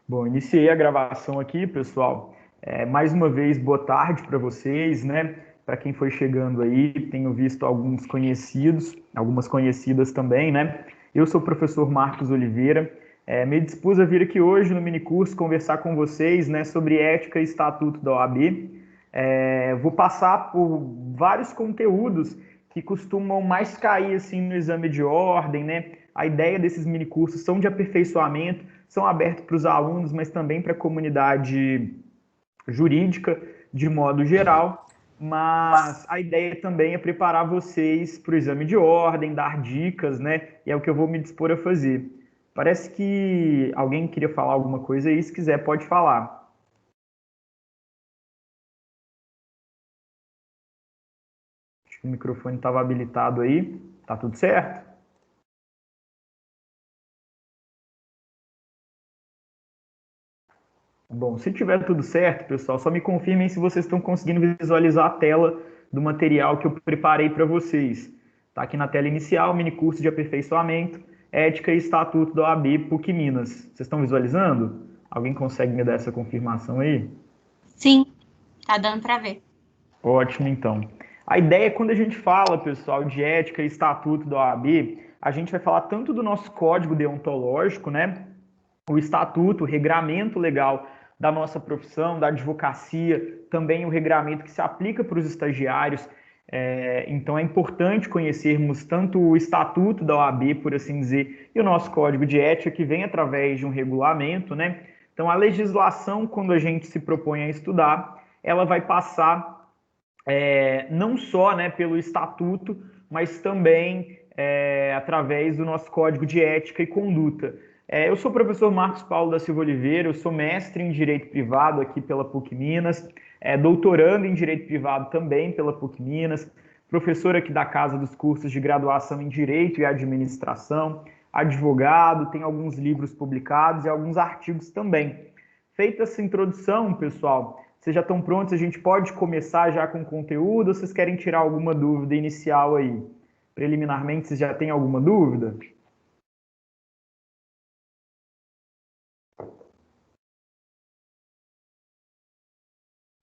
Bom, iniciei a gravação aqui, pessoal. Mais uma vez, boa tarde para vocês, né? Para quem foi chegando aí, tenho visto alguns conhecidos, algumas conhecidas também, né? Eu sou o professor Marcos Oliveira. Me dispus a vir aqui hoje no minicurso conversar com vocês, né, sobre ética e estatuto da OAB. Vou passar por vários conteúdos que costumam mais cair assim no exame de ordem, né? A ideia desses minicursos são de aperfeiçoamento, são abertos para os alunos, mas também para a comunidade jurídica de modo geral. Mas a ideia também é preparar vocês para o exame de ordem, dar dicas, né? E é o que eu vou me dispor a fazer. Parece que alguém queria falar alguma coisa aí, se quiser pode falar. Acho que o microfone estava habilitado aí. Tá tudo certo? Bom, se tiver tudo certo, pessoal, só me confirmem se vocês estão conseguindo visualizar a tela do material que eu preparei para vocês. Está aqui na tela inicial, mini curso de aperfeiçoamento, ética e estatuto da OAB PUC Minas. Vocês estão visualizando? Alguém consegue me dar essa confirmação aí? Sim, tá dando para ver. Ótimo, então. A ideia é quando a gente fala, pessoal, de ética e estatuto da OAB, a gente vai falar tanto do nosso código deontológico, né? O estatuto, o regramento legal da nossa profissão, da advocacia, também o regramento que se aplica para os estagiários. Então é importante conhecermos tanto o estatuto da OAB, por assim dizer, e o nosso código de ética, que vem através de um regulamento, né? Então a legislação, quando a gente se propõe a estudar, ela vai passar não só, né, pelo estatuto, mas também através do nosso código de ética e conduta. Eu sou o professor Marcos Paulo da Silva Oliveira, eu sou mestre em Direito Privado aqui pela PUC Minas, doutorando em Direito Privado também pela PUC Minas, professor aqui da Casa dos Cursos de Graduação em Direito e Administração, advogado, tem alguns livros publicados e alguns artigos também. Feita essa introdução, pessoal, vocês já estão prontos? A gente pode começar já com o conteúdo ou vocês querem tirar alguma dúvida inicial aí? Preliminarmente, vocês já têm alguma dúvida?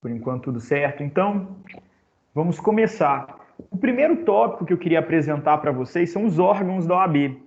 Por enquanto, tudo certo. Então, vamos começar. O primeiro tópico que eu queria apresentar para vocês são os órgãos da OAB.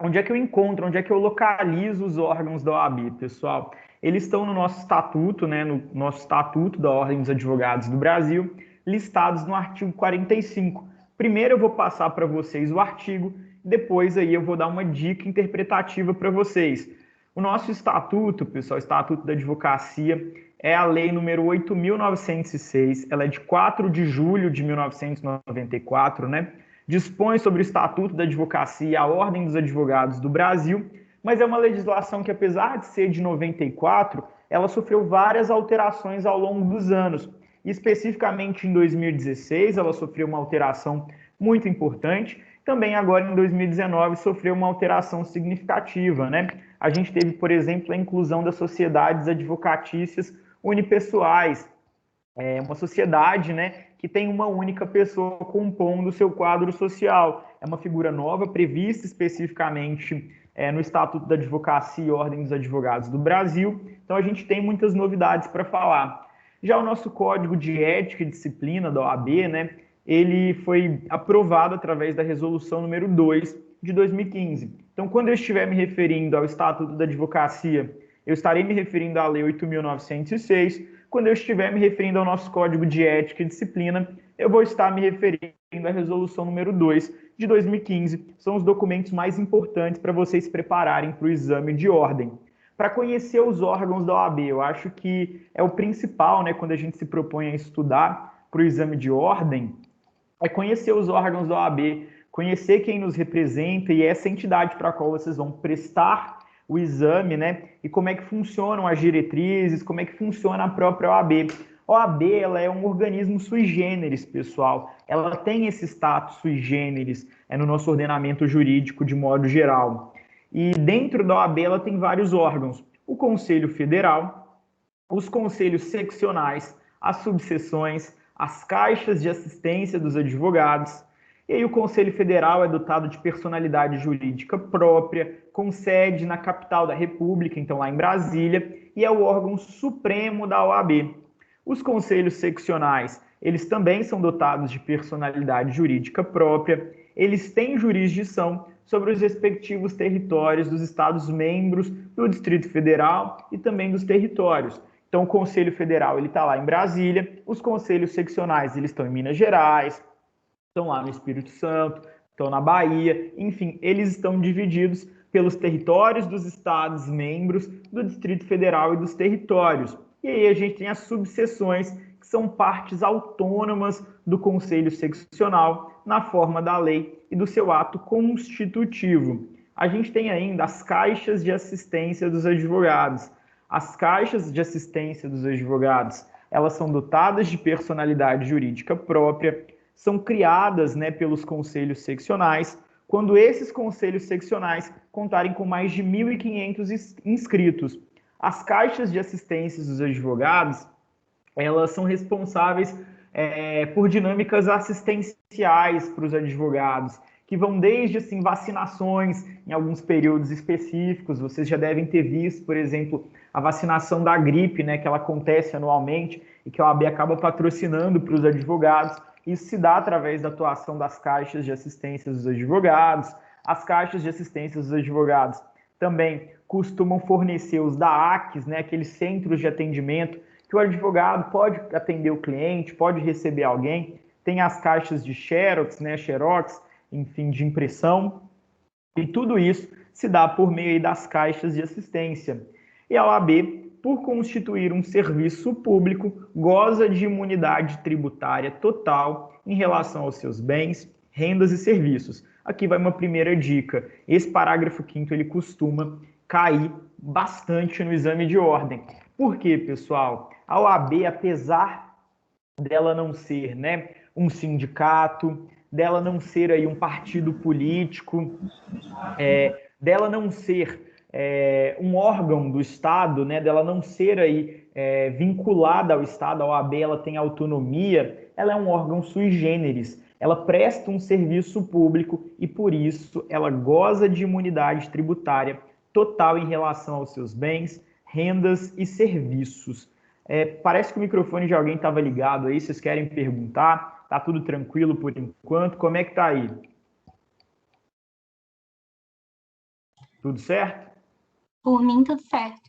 Onde é que eu encontro, onde é que eu localizo os órgãos da OAB, pessoal? Eles estão no nosso estatuto, né, no nosso estatuto da Ordem dos Advogados do Brasil, listados no artigo 45. Primeiro eu vou passar para vocês o artigo, depois aí eu vou dar uma dica interpretativa para vocês. O nosso estatuto, pessoal, o Estatuto da Advocacia, é a lei número 8.906, ela é de 4 de julho de 1994, né? Dispõe sobre o Estatuto da Advocacia e a Ordem dos Advogados do Brasil, mas é uma legislação que, apesar de ser de 94, ela sofreu várias alterações ao longo dos anos. E, especificamente em 2016, ela sofreu uma alteração muito importante. Também agora em 2019 sofreu uma alteração significativa, né? A gente teve, por exemplo, a inclusão das sociedades advocatícias unipessoais, uma sociedade, né, que tem uma única pessoa compondo o seu quadro social. É uma figura nova, prevista especificamente no Estatuto da Advocacia e Ordem dos Advogados do Brasil. Então a gente tem muitas novidades para falar. Já o nosso Código de Ética e Disciplina da OAB, né, ele foi aprovado através da Resolução número 2 de 2015. Então, quando eu estiver me referindo ao Estatuto da Advocacia, eu estarei me referindo à Lei 8.906. Quando eu estiver me referindo ao nosso Código de Ética e Disciplina, eu vou estar me referindo à Resolução número 2 de 2015. São os documentos mais importantes para vocês se prepararem para o exame de ordem. Para conhecer os órgãos da OAB, eu acho que é o principal, né, quando a gente se propõe a estudar para o exame de ordem, é conhecer os órgãos da OAB, conhecer quem nos representa e essa entidade para a qual vocês vão prestar o exame, né? E como é que funcionam as diretrizes, como é que funciona a própria OAB. A OAB, ela é um organismo sui generis, pessoal. Ela tem esse status sui generis no nosso ordenamento jurídico de modo geral. E dentro da OAB, ela tem vários órgãos. O Conselho Federal, os conselhos seccionais, as subseções, as caixas de assistência dos advogados. E aí o Conselho Federal é dotado de personalidade jurídica própria, com sede na capital da República, então lá em Brasília, e é o órgão supremo da OAB. Os conselhos seccionais, eles também são dotados de personalidade jurídica própria, eles têm jurisdição sobre os respectivos territórios dos Estados-membros do Distrito Federal e também dos territórios. Então, o Conselho Federal está lá em Brasília, os conselhos seccionais eles estão em Minas Gerais, estão lá no Espírito Santo, estão na Bahia, enfim, eles estão divididos pelos territórios dos Estados-membros do Distrito Federal e dos territórios. E aí a gente tem as subseções, que são partes autônomas do Conselho Seccional, na forma da lei e do seu ato constitutivo. A gente tem ainda as caixas de assistência dos advogados. As caixas de assistência dos advogados, elas são dotadas de personalidade jurídica própria, são criadas, pelos conselhos seccionais, quando esses conselhos seccionais contarem com mais de 1.500 inscritos. As caixas de assistência dos advogados, elas são responsáveis por dinâmicas assistenciais para os advogados, que vão desde assim, vacinações em alguns períodos específicos. Vocês já devem ter visto, por exemplo, a vacinação da gripe, que ela acontece anualmente e que a OAB acaba patrocinando para os advogados. Isso se dá através da atuação das caixas de assistência dos advogados. As caixas de assistência dos advogados também costumam fornecer os DAACs, aqueles centros de atendimento que o advogado pode atender o cliente, pode receber alguém. Tem as caixas de Xerox, Xerox, enfim, de impressão. E tudo isso se dá por meio aí das caixas de assistência. E a OAB, por constituir um serviço público, goza de imunidade tributária total em relação aos seus bens, rendas e serviços. Aqui vai uma primeira dica. Esse parágrafo 5º, ele costuma cair bastante no exame de ordem. Por quê, pessoal? A OAB, apesar dela não ser um sindicato, dela não ser aí um partido político, dela não ser um órgão do Estado, dela não ser aí vinculada ao Estado, a OAB ela tem autonomia, ela é um órgão sui generis, ela presta um serviço público e por isso ela goza de imunidade tributária total em relação aos seus bens, rendas e serviços. Parece que o microfone de alguém estava ligado aí, vocês querem perguntar? Tá tudo tranquilo por enquanto? Como é que tá aí? Tudo certo? Por mim, tudo certo.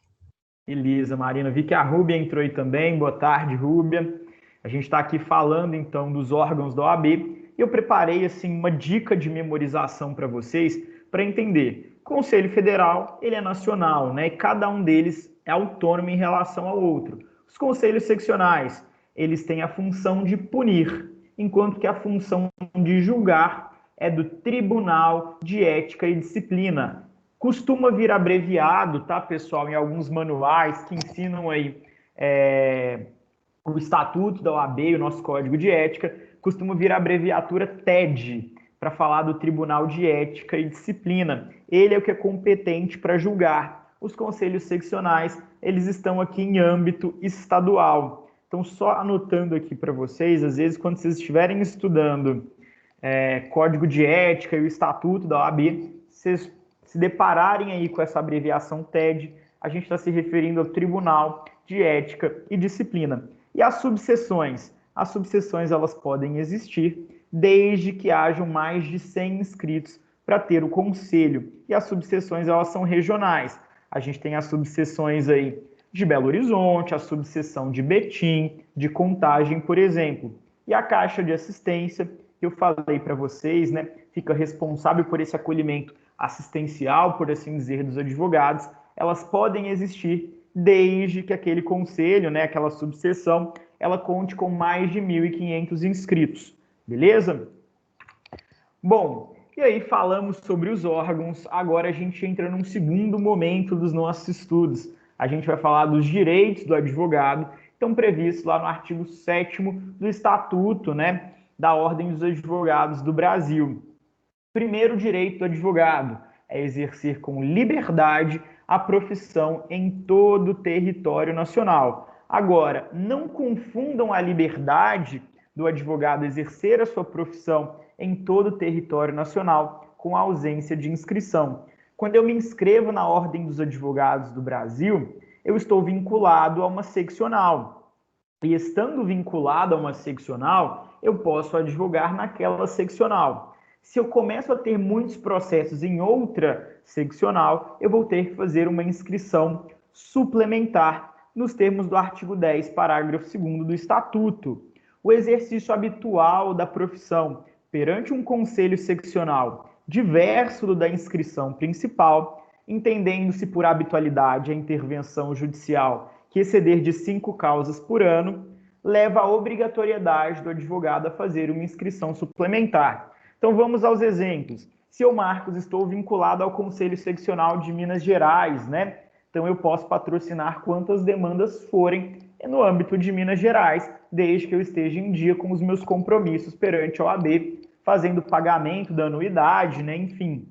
Beleza, Marina. Vi que a Rúbia entrou aí também. Boa tarde, Rúbia. A gente está aqui falando, então, dos órgãos da OAB. E eu preparei, assim, uma dica de memorização para vocês, para entender. O Conselho Federal, ele é nacional, E cada um deles é autônomo em relação ao outro. Os conselhos seccionais, eles têm a função de punir, enquanto que a função de julgar é do Tribunal de Ética e Disciplina. Costuma vir abreviado, tá, pessoal, em alguns manuais que ensinam aí o Estatuto da OAB, o nosso Código de Ética, costuma vir a abreviatura TED, para falar do Tribunal de Ética e Disciplina. Ele é o que é competente para julgar. Os conselhos seccionais, eles estão aqui em âmbito estadual. Então, só anotando aqui para vocês, às vezes, quando vocês estiverem estudando Código de Ética e o Estatuto da OAB, vocês se depararem aí com essa abreviação TED, a gente está se referindo ao Tribunal de Ética e Disciplina. E as subseções? As subseções, elas podem existir desde que hajam mais de 100 inscritos para ter o conselho. E as subseções, elas são regionais. A gente tem as subseções aí de Belo Horizonte, a subseção de Betim, de Contagem, por exemplo. E a Caixa de Assistência, que eu falei para vocês, fica responsável por esse acolhimento assistencial, por assim dizer, dos advogados. Elas podem existir desde que aquele conselho, aquela subseção, ela conte com mais de 1.500 inscritos. Beleza? Bom, e aí falamos sobre os órgãos, agora a gente entra num segundo momento dos nossos estudos. A gente vai falar dos direitos do advogado, estão previstos lá no artigo 7º do Estatuto, da Ordem dos Advogados do Brasil. Primeiro direito do advogado é exercer com liberdade a profissão em todo o território nacional. Agora, não confundam a liberdade do advogado exercer a sua profissão em todo o território nacional, com ausência de inscrição. Quando eu me inscrevo na Ordem dos Advogados do Brasil, eu estou vinculado a uma seccional. E estando vinculado a uma seccional, eu posso advogar naquela seccional. Se eu começo a ter muitos processos em outra seccional, eu vou ter que fazer uma inscrição suplementar nos termos do artigo 10, parágrafo 2º do Estatuto. O exercício habitual da profissão perante um conselho seccional diverso do da inscrição principal, entendendo-se por habitualidade a intervenção judicial que exceder de 5 causas por ano, leva à obrigatoriedade do advogado a fazer uma inscrição suplementar. Então vamos aos exemplos. Se eu, Marcos, estou vinculado ao Conselho Seccional de Minas Gerais, né? Então eu posso patrocinar quantas demandas forem no âmbito de Minas Gerais, desde que eu esteja em dia com os meus compromissos perante a OAB, fazendo pagamento da anuidade, né? Enfim.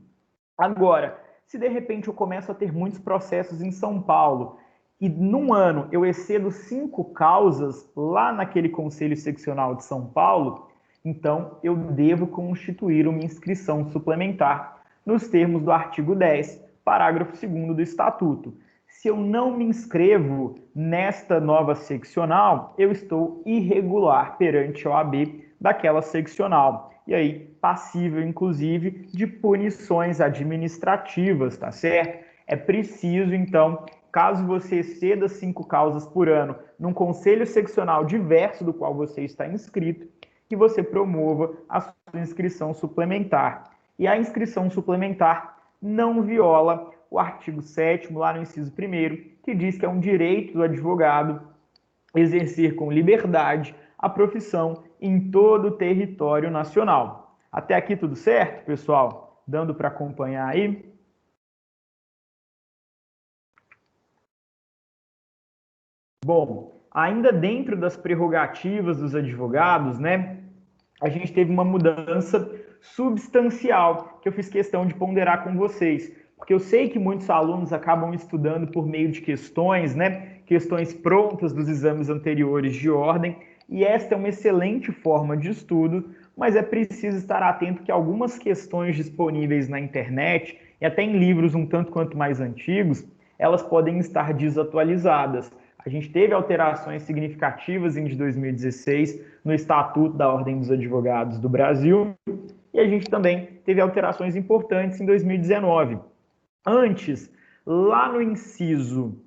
Agora, se de repente eu começo a ter muitos processos em São Paulo e num ano eu excedo 5 causas lá naquele Conselho Seccional de São Paulo, então eu devo constituir uma inscrição suplementar nos termos do artigo 10, parágrafo 2º do Estatuto. Se eu não me inscrevo nesta nova seccional, eu estou irregular perante a OAB daquela seccional. E aí, passível, inclusive, de punições administrativas, tá certo? É preciso, então, caso você exceda 5 causas por ano num conselho seccional diverso do qual você está inscrito, que você promova a sua inscrição suplementar. E a inscrição suplementar não viola o artigo 7º, lá no inciso 1º, que diz que é um direito do advogado exercer com liberdade a profissão em todo o território nacional. Até aqui tudo certo, pessoal? Dando para acompanhar aí? Bom, ainda dentro das prerrogativas dos advogados, né, a gente teve uma mudança substancial que eu fiz questão de ponderar com vocês, porque eu sei que muitos alunos acabam estudando por meio de questões, né, questões prontas dos exames anteriores de ordem, e esta é uma excelente forma de estudo, mas é preciso estar atento que algumas questões disponíveis na internet e até em livros um tanto quanto mais antigos, elas podem estar desatualizadas. A gente teve alterações significativas em 2016 no Estatuto da Ordem dos Advogados do Brasil e a gente também teve alterações importantes em 2019. Antes, lá no inciso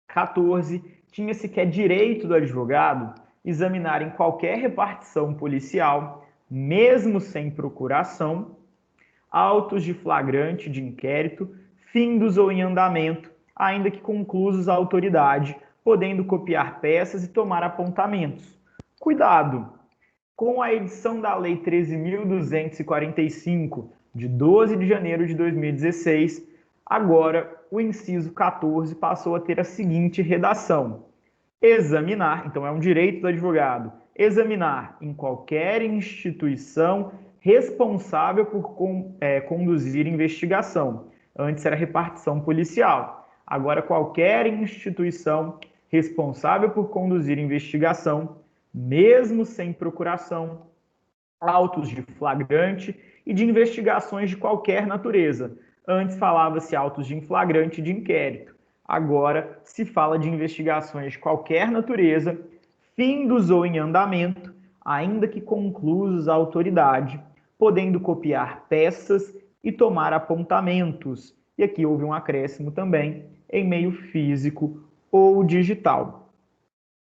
14, tinha-se que é direito do advogado examinar em qualquer repartição policial, mesmo sem procuração, autos de flagrante de inquérito, findos ou em andamento, ainda que conclusos a autoridade, podendo copiar peças e tomar apontamentos. Cuidado! Com a edição da Lei 13.245, de 12 de janeiro de 2016, agora o inciso 14 passou a ter a seguinte redação: examinar, então é um direito do advogado, examinar em qualquer instituição responsável por conduzir investigação. Antes era repartição policial. Agora, qualquer instituição responsável por conduzir investigação, mesmo sem procuração, autos de flagrante e de investigações de qualquer natureza. Antes falava-se autos de flagrante e de inquérito. Agora se fala de investigações de qualquer natureza, findos ou em andamento, ainda que conclusos à autoridade, podendo copiar peças e tomar apontamentos. E aqui houve um acréscimo também em meio físico ou digital.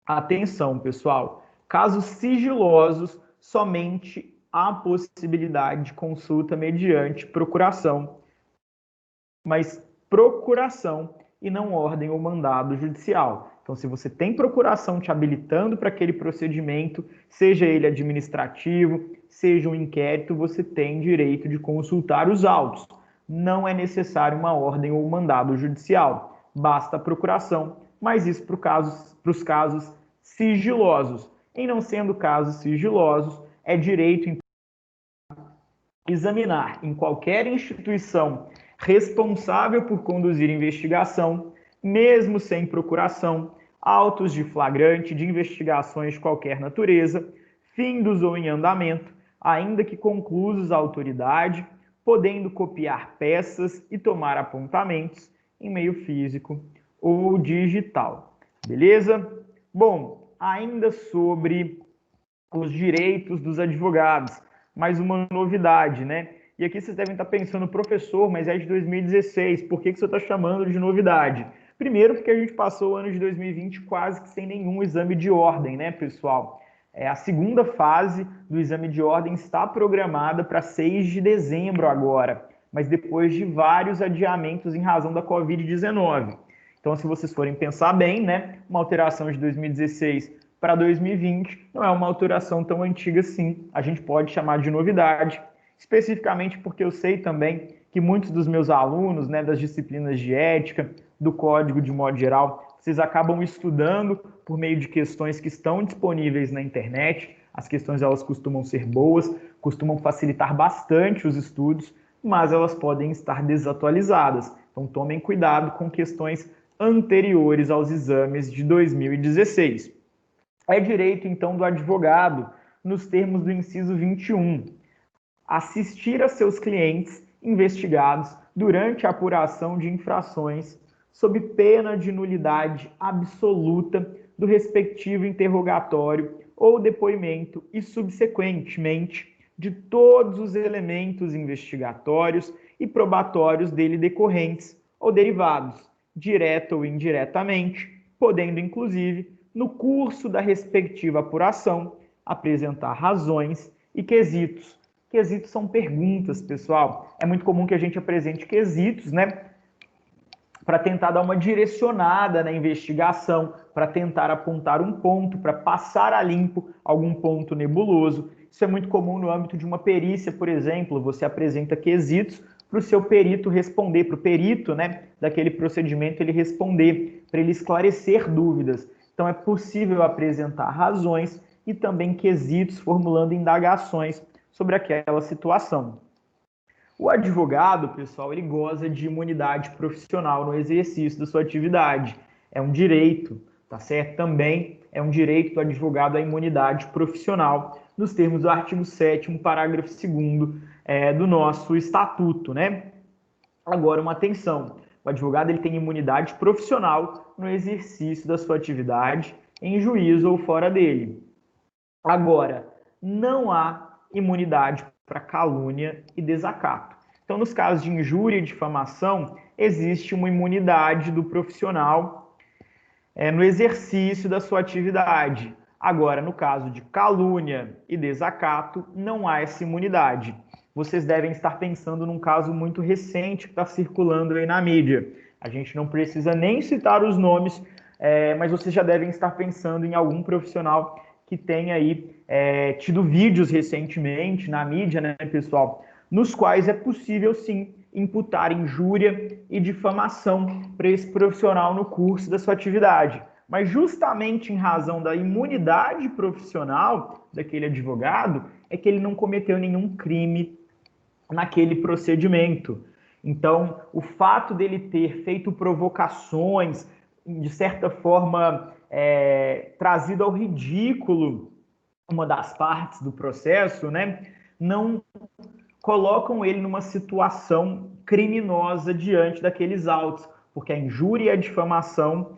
Atenção, pessoal, casos sigilosos, somente há possibilidade de consulta mediante procuração, mas procuração e não ordem ou mandado judicial. Então, se você tem procuração te habilitando para aquele procedimento, seja ele administrativo, seja um inquérito, você tem direito de consultar os autos. Não é necessário uma ordem ou mandado judicial, basta a procuração, mas isso para os casos sigilosos. Em não sendo casos sigilosos, é direito examinar em qualquer instituição responsável por conduzir investigação, mesmo sem procuração, autos de flagrante de investigações de qualquer natureza, findos ou em andamento, ainda que conclusos à autoridade, podendo copiar peças e tomar apontamentos em meio físico ou digital. Beleza? Bom, ainda sobre os direitos dos advogados, mais uma novidade, né? E aqui vocês devem estar pensando, professor, mas é de 2016, por que você está chamando de novidade? Primeiro, porque a gente passou o ano de 2020 quase que sem nenhum exame de ordem, né, pessoal? A segunda fase do exame de ordem está programada para 6 de dezembro agora, mas depois de vários adiamentos em razão da Covid-19. Então, se vocês forem pensar bem, né, uma alteração de 2016 para 2020 não é uma alteração tão antiga assim, a gente pode chamar de novidade, especificamente porque eu sei também que muitos dos meus alunos, né, das disciplinas de ética, do código de modo geral, vocês acabam estudando por meio de questões que estão disponíveis na internet. As questões elas costumam ser boas, costumam facilitar bastante os estudos, mas elas podem estar desatualizadas. Então tomem cuidado com questões anteriores aos exames de 2016. É direito, então, do advogado, nos termos do inciso 21, assistir a seus clientes investigados durante a apuração de infrações sob pena de nulidade absoluta do respectivo interrogatório ou depoimento e, subsequentemente, de todos os elementos investigatórios e probatórios dele decorrentes ou derivados, direta ou indiretamente, podendo, inclusive, no curso da respectiva apuração, apresentar razões e quesitos. Quesitos são perguntas, pessoal. É muito comum que a gente apresente quesitos, né? Para tentar dar uma direcionada na investigação, para tentar apontar um ponto, para passar a limpo algum ponto nebuloso. Isso é muito comum no âmbito de uma perícia, por exemplo. Você apresenta quesitos para o seu perito responder, para o perito, né, daquele procedimento ele responder, para ele esclarecer dúvidas. Então é possível apresentar razões e também quesitos formulando indagações sobre aquela situação. O advogado, pessoal, ele goza de imunidade profissional no exercício da sua atividade. É um direito, tá certo? Também é um direito do advogado à imunidade profissional, nos termos do artigo 7º, parágrafo 2º do nosso estatuto, né? Agora, uma atenção. O advogado ele tem imunidade profissional no exercício da sua atividade, em juízo ou fora dele. Agora, não há imunidade para calúnia e desacato. Então, nos casos de injúria e difamação, existe uma imunidade do profissional no exercício da sua atividade. Agora, no caso de calúnia e desacato, não há essa imunidade. Vocês devem estar pensando num caso muito recente que está circulando aí na mídia. A gente não precisa nem citar os nomes, mas vocês já devem estar pensando em algum profissional que tenha aí tido vídeos recentemente na mídia, né, pessoal, nos quais é possível, sim, imputar injúria e difamação para esse profissional no curso da sua atividade. Mas justamente em razão da imunidade profissional daquele advogado, é que ele não cometeu nenhum crime naquele procedimento. Então, o fato dele ter feito provocações, de certa forma, trazido ao ridículo uma das partes do processo, né, não colocam ele numa situação criminosa diante daqueles autos, porque a injúria e a difamação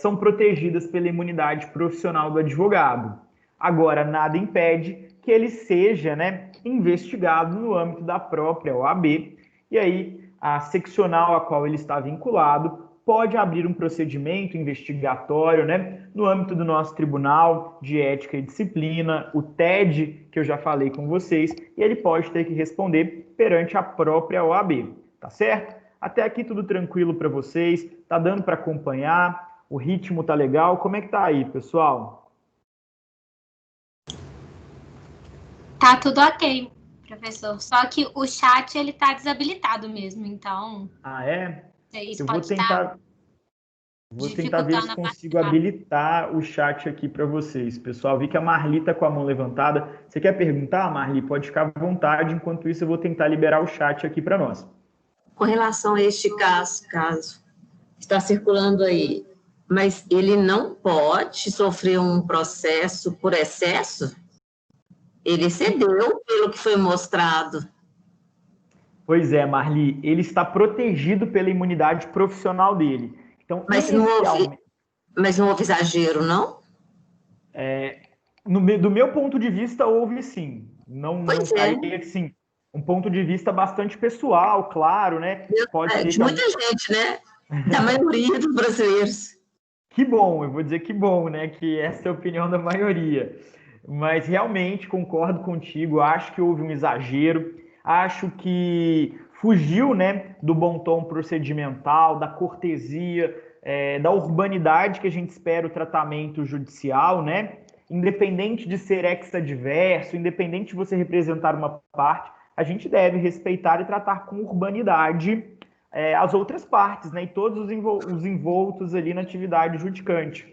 são protegidas pela imunidade profissional do advogado. Agora, nada impede que ele seja, né, investigado no âmbito da própria OAB, e aí a seccional a qual ele está vinculado pode abrir um procedimento investigatório, né, no âmbito do nosso Tribunal de Ética e Disciplina, o TED, que eu já falei com vocês, e ele pode ter que responder perante a própria OAB, tá certo? Até aqui tudo tranquilo para vocês, tá dando para acompanhar, o ritmo tá legal, como é que tá aí, pessoal? Tá tudo ok, professor. Só que o chat, ele tá desabilitado mesmo, então... Ah, é? Isso Eu pode estar vou tentar ver se consigo habilitar o chat aqui para vocês. Pessoal, vi que a Marli está com a mão levantada. Você quer perguntar, Marli? Pode ficar à vontade. Enquanto isso, eu vou tentar liberar o chat aqui para nós. Com relação a este caso está circulando aí, mas ele não pode sofrer um processo por excesso? Ele excedeu pelo que foi mostrado. Pois é, Marli, ele está protegido pela imunidade profissional dele. Então, Mas inicialmente, não houve exagero, não? do meu ponto de vista, houve sim. Não Pois é, aí, assim, um ponto de vista bastante pessoal, claro, né? Pode ser de que muita gente, né? Da maioria dos brasileiros. que bom, eu vou dizer que bom, né? Que essa é a opinião da maioria. Mas realmente concordo contigo, acho que houve um exagero, acho que fugiu, né, do bom tom procedimental, da cortesia, da urbanidade que a gente espera o tratamento judicial, né? Independente de ser ex-adverso, independente de você representar uma parte, a gente deve respeitar e tratar com urbanidade as outras partes, né? E todos os envoltos ali na atividade judicante.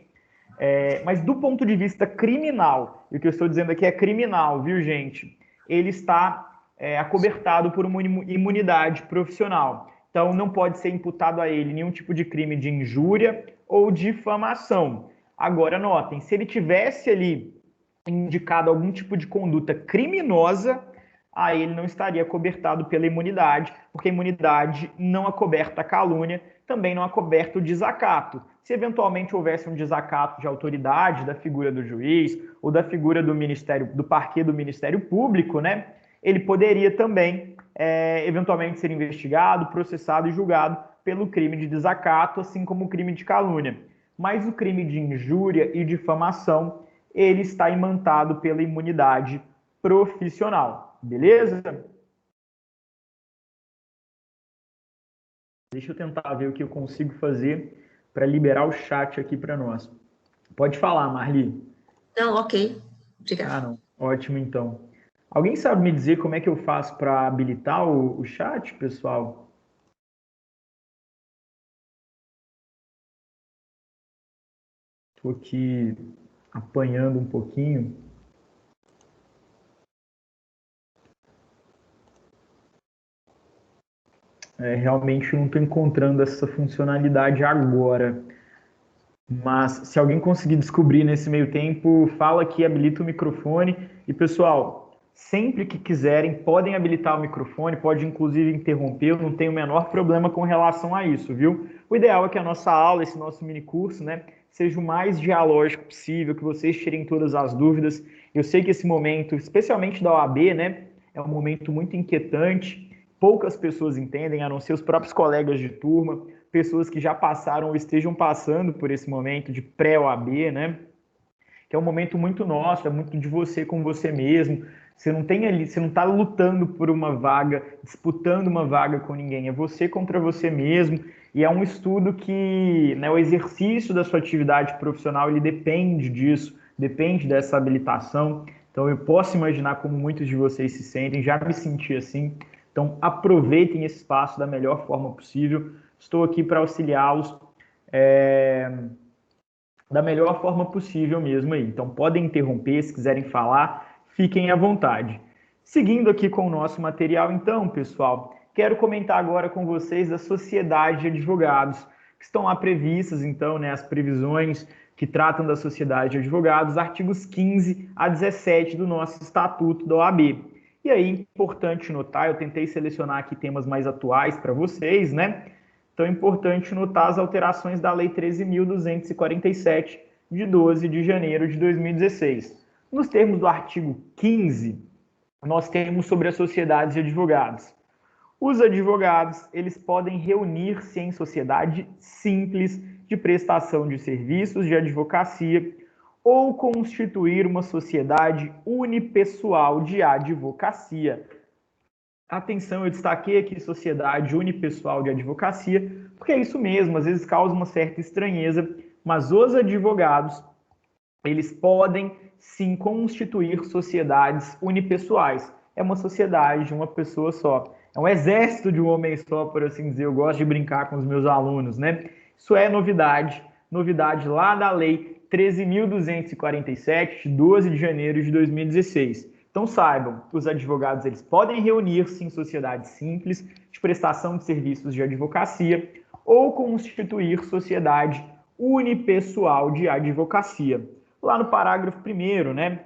Mas do ponto de vista criminal, e o que eu estou dizendo aqui é criminal, viu, gente? Ele está acobertado por uma imunidade profissional. Então, não pode ser imputado a ele nenhum tipo de crime de injúria ou difamação. Agora, notem, se ele tivesse ali indicado algum tipo de conduta criminosa, aí ele não estaria cobertado pela imunidade, porque a imunidade não acoberta a calúnia, também não acoberta o desacato. Se eventualmente houvesse um desacato de autoridade da figura do juiz ou da figura do Ministério, do parquê do Ministério Público, né, ele poderia também eventualmente ser investigado, processado e julgado pelo crime de desacato, assim como o crime de calúnia. Mas o crime de injúria e difamação, ele está imantado pela imunidade profissional. Beleza? Deixa eu tentar ver o que eu consigo fazer para liberar o chat aqui para nós. Pode falar, Marli. Não, ok. Obrigada. Ah, não. Ótimo, então. Alguém sabe me dizer como é que eu faço para habilitar o chat, pessoal? Estou aqui apanhando um pouquinho. Realmente não estou encontrando essa funcionalidade agora. Mas se alguém conseguir descobrir nesse meio tempo, fala que habilita o microfone. E pessoal, sempre que quiserem, podem habilitar o microfone, pode inclusive interromper, eu não tenho o menor problema com relação a isso, viu? O ideal é que a nossa aula, esse nosso mini curso, né, seja o mais dialógico possível, que vocês tirem todas as dúvidas. Eu sei que esse momento, especialmente da OAB, né, é um momento muito inquietante, poucas pessoas entendem, a não ser os próprios colegas de turma, pessoas que já passaram ou estejam passando por esse momento de pré-OAB, né? Que é um momento muito nosso, é muito de você com você mesmo. Você não tem ali, você não está lutando por uma vaga, disputando uma vaga com ninguém, é você contra você mesmo. E é um estudo que, né, o exercício da sua atividade profissional, ele depende disso, depende dessa habilitação. Então eu posso imaginar como muitos de vocês se sentem, já me senti assim. Então aproveitem esse espaço da melhor forma possível. Estou aqui para auxiliá-los da melhor forma possível mesmo aí. Então podem interromper, se quiserem falar, fiquem à vontade. Seguindo aqui com o nosso material, então, pessoal, quero comentar agora com vocês da Sociedade de Advogados, que estão lá previstas, então, né, as previsões que tratam da Sociedade de Advogados, artigos 15 a 17 do nosso Estatuto da OAB. E aí, importante notar, eu tentei selecionar aqui temas mais atuais para vocês, né? Então é importante notar as alterações da Lei 13.247, de 12 de janeiro de 2016. Nos termos do artigo 15, nós temos sobre as sociedades de advogados. Os advogados, eles podem reunir-se em sociedade simples de prestação de serviços de advocacia ou constituir uma sociedade unipessoal de advocacia. Atenção, eu destaquei aqui sociedade unipessoal de advocacia, porque é isso mesmo, às vezes causa uma certa estranheza, mas os advogados, eles podem sim constituir sociedades unipessoais. É uma sociedade de uma pessoa só. É um exército de um homem só, por assim dizer. Eu gosto de brincar com os meus alunos, né? Isso é novidade lá da Lei 13.247, de 12 de janeiro de 2016. Então saibam, os advogados eles podem reunir-se em sociedades simples de prestação de serviços de advocacia ou constituir sociedade unipessoal de advocacia. Lá no parágrafo 1º, né,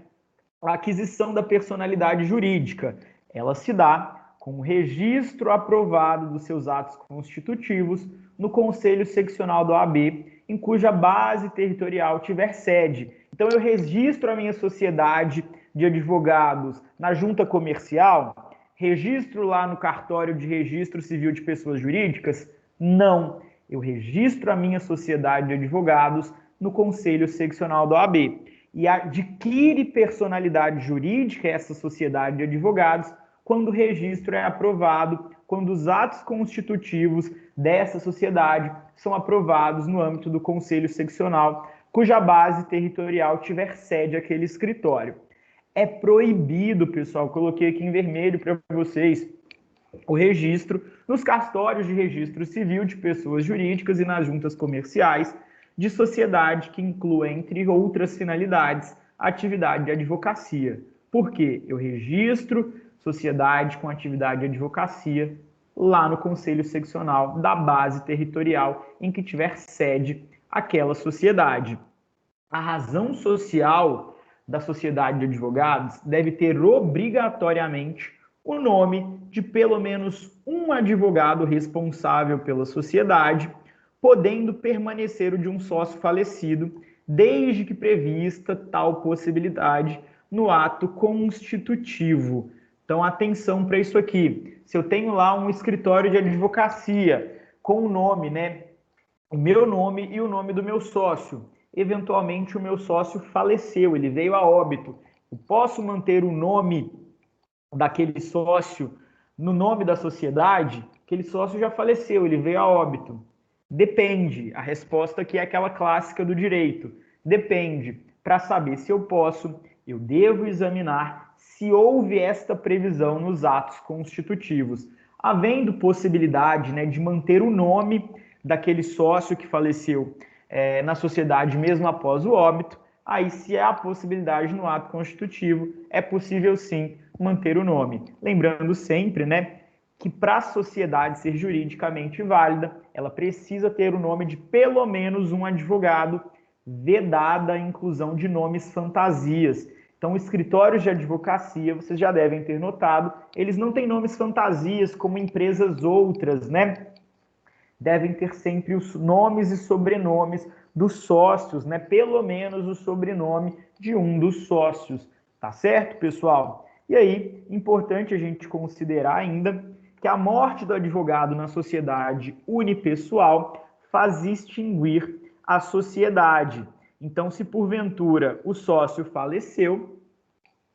A aquisição da personalidade jurídica, ela se dá com o registro aprovado dos seus atos constitutivos no Conselho Seccional da OAB, em cuja base territorial tiver sede. Então, eu registro a minha sociedade de advogados na junta comercial, registro lá no cartório de registro civil de pessoas jurídicas? Não. Eu registro a minha sociedade de advogados no Conselho Seccional da OAB e adquire personalidade jurídica essa sociedade de advogados quando o registro é aprovado, quando os atos constitutivos dessa sociedade são aprovados no âmbito do Conselho Seccional, cuja base territorial tiver sede aquele escritório. É proibido, pessoal, coloquei aqui em vermelho para vocês, o registro nos cartórios de registro civil de pessoas jurídicas e nas juntas comerciais de sociedade que inclua, entre outras finalidades, a atividade de advocacia. Por quê? Eu registro sociedade com atividade de advocacia lá no Conselho Seccional da base territorial em que tiver sede aquela sociedade. A razão social da sociedade de advogados deve ter obrigatoriamente o nome de pelo menos um advogado responsável pela sociedade, podendo permanecer o de um sócio falecido, desde que prevista tal possibilidade no ato constitutivo. Então, atenção para isso aqui. Se eu tenho lá um escritório de advocacia com o nome, né, o meu nome e o nome do meu sócio, eventualmente o meu sócio faleceu, ele veio a óbito, eu posso manter o nome daquele sócio no nome da sociedade? Aquele sócio já faleceu, ele veio a óbito. Depende. A resposta aqui é aquela clássica do direito. Depende. Para saber se eu posso, eu devo examinar se houve esta previsão nos atos constitutivos. Havendo possibilidade, né, de manter o nome daquele sócio que faleceu na sociedade mesmo após o óbito, aí se há a possibilidade no ato constitutivo, é possível sim manter o nome. Lembrando sempre, né, que para a sociedade ser juridicamente válida, ela precisa ter o nome de pelo menos um advogado, vedada a inclusão de nomes fantasias. Então, escritórios de advocacia, vocês já devem ter notado, eles não têm nomes fantasias como empresas outras, né? Devem ter sempre os nomes e sobrenomes dos sócios, né? Pelo menos o sobrenome de um dos sócios. Tá certo, pessoal? E aí, importante a gente considerar ainda que a morte do advogado na sociedade unipessoal faz extinguir a sociedade. Então, se porventura o sócio faleceu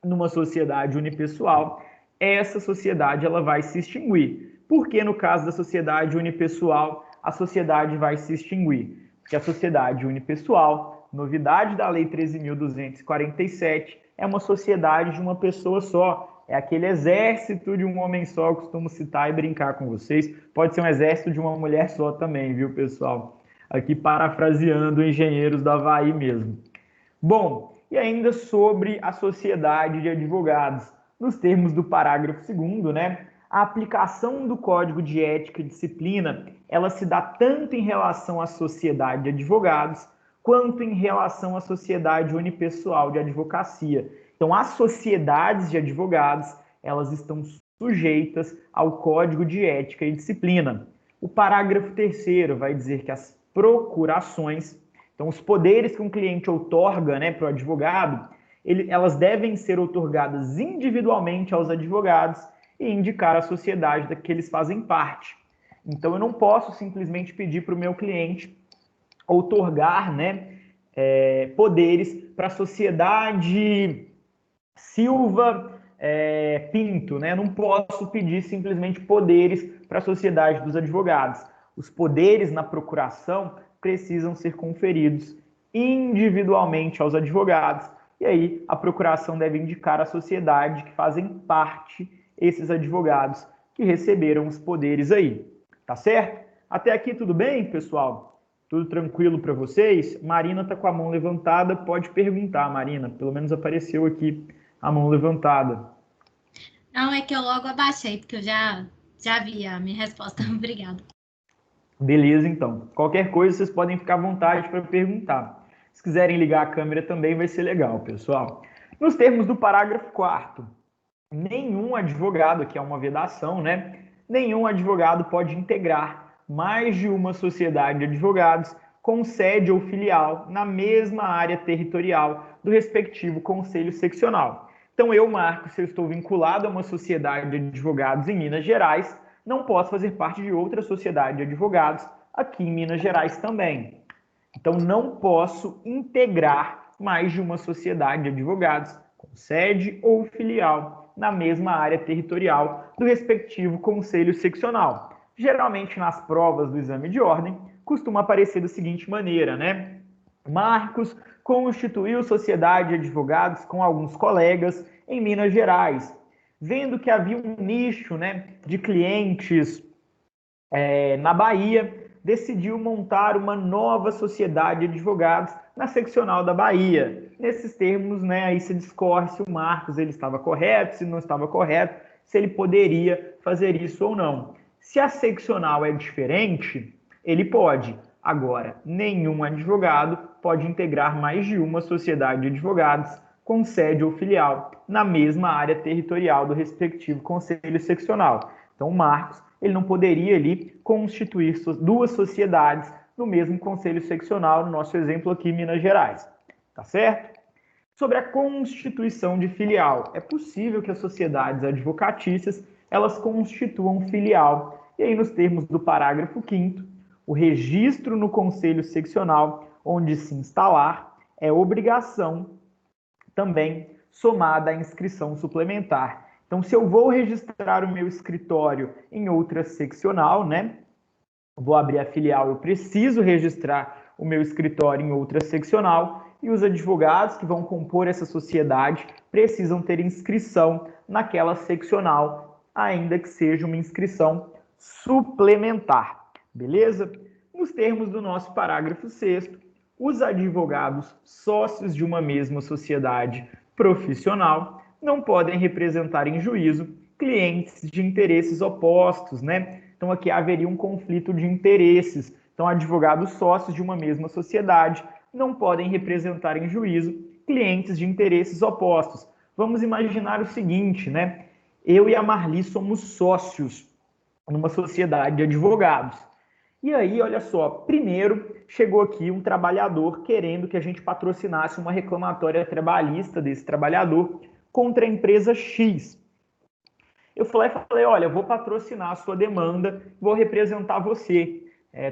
numa sociedade unipessoal, essa sociedade ela vai se extinguir. Por que no caso da sociedade unipessoal a sociedade vai se extinguir? Porque a sociedade unipessoal, novidade da Lei 13.247, é uma sociedade de uma pessoa só. É aquele exército de um homem só, eu costumo citar e brincar com vocês. Pode ser um exército de uma mulher só também, viu, pessoal? Aqui parafraseando engenheiros do Havaí mesmo. Bom, e ainda sobre a sociedade de advogados. Nos termos do parágrafo 2º, né, a aplicação do Código de Ética e Disciplina, ela se dá tanto em relação à sociedade de advogados, quanto em relação à sociedade unipessoal de advocacia. Então, as sociedades de advogados, elas estão sujeitas ao Código de Ética e Disciplina. O parágrafo 3º vai dizer que as procurações, então os poderes que um cliente outorga, né, para o advogado, elas devem ser outorgadas individualmente aos advogados e indicar a sociedade da que eles fazem parte. Então, eu não posso simplesmente pedir para o meu cliente outorgar, né, poderes para a sociedade Silva Pinto, né? Não posso pedir simplesmente poderes para a sociedade dos advogados. Os poderes na procuração precisam ser conferidos individualmente aos advogados. E aí, a procuração deve indicar a sociedade que fazem parte esses advogados que receberam os poderes aí. Tá certo? Até aqui tudo bem, pessoal? Tudo tranquilo para vocês? Marina está com a mão levantada, pode perguntar, Marina. Pelo menos apareceu aqui a mão levantada. Não, é que eu logo abaixei, porque eu já vi a minha resposta. Obrigada. Beleza, então. Qualquer coisa, vocês podem ficar à vontade para perguntar. Se quiserem ligar a câmera também, vai ser legal, pessoal. Nos termos do parágrafo 4º, nenhum advogado, que é uma vedação, né? Nenhum advogado pode integrar mais de uma sociedade de advogados com sede ou filial na mesma área territorial do respectivo conselho seccional. Então, eu, Marcos, se eu estou vinculado a uma sociedade de advogados em Minas Gerais, não posso fazer parte de outra sociedade de advogados aqui em Minas Gerais também. Então, não posso integrar mais de uma sociedade de advogados com sede ou filial na mesma área territorial do respectivo conselho seccional. Geralmente, nas provas do exame de ordem, costuma aparecer da seguinte maneira, né? Marcos constituiu sociedade de advogados com alguns colegas em Minas Gerais, vendo que havia um nicho, né, de clientes na Bahia, decidiu montar uma nova sociedade de advogados na seccional da Bahia. Nesses termos, né, aí se discorre se o Marcos ele estava correto, se não estava correto, se ele poderia fazer isso ou não. Se a seccional é diferente, ele pode. Agora, nenhum advogado pode integrar mais de uma sociedade de advogados com sede ou filial na mesma área territorial do respectivo conselho seccional. Então, o Marcos ele não poderia ali constituir duas sociedades no mesmo conselho seccional, no nosso exemplo aqui em Minas Gerais. Tá certo? Sobre a constituição de filial, é possível que as sociedades advocatícias elas constituam filial. E aí, nos termos do parágrafo 5º, o registro no conselho seccional onde se instalar é obrigação também somada à inscrição suplementar. Então, se eu vou registrar o meu escritório em outra seccional, né? Vou abrir a filial, eu preciso registrar o meu escritório em outra seccional e os advogados que vão compor essa sociedade precisam ter inscrição naquela seccional, ainda que seja uma inscrição suplementar. Beleza? Nos termos do nosso parágrafo 6º, os advogados sócios de uma mesma sociedade profissional não podem representar em juízo clientes de interesses opostos, né? Então, aqui haveria um conflito de interesses. Então, advogados sócios de uma mesma sociedade não podem representar em juízo clientes de interesses opostos. Vamos imaginar o seguinte, né? Eu e a Marli somos sócios numa sociedade de advogados. E aí, olha só, primeiro chegou aqui um trabalhador querendo que a gente patrocinasse uma reclamatória trabalhista desse trabalhador contra a empresa X. Eu falei, olha, eu vou patrocinar a sua demanda, vou representar você,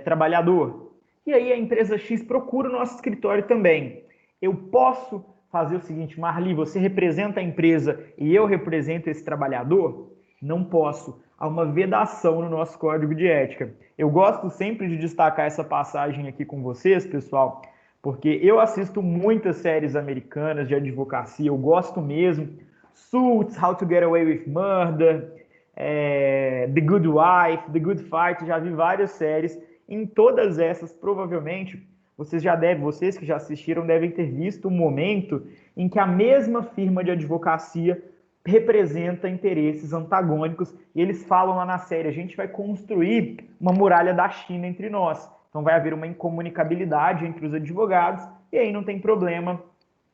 trabalhador. E aí a empresa X procura o nosso escritório também. Eu posso fazer o seguinte, Marli, você representa a empresa e eu represento esse trabalhador? Não posso. Há uma vedação no nosso código de ética. Eu gosto sempre de destacar essa passagem aqui com vocês, pessoal, porque eu assisto muitas séries americanas de advocacia, eu gosto mesmo. Suits, How to Get Away with Murder, The Good Wife, The Good Fight, já vi várias séries. Em todas essas, provavelmente, vocês que já assistiram devem ter visto um momento em que a mesma firma de advocacia representa interesses antagônicos e eles falam lá na série, a gente vai construir uma muralha da China entre nós. Então vai haver uma incomunicabilidade entre os advogados e aí não tem problema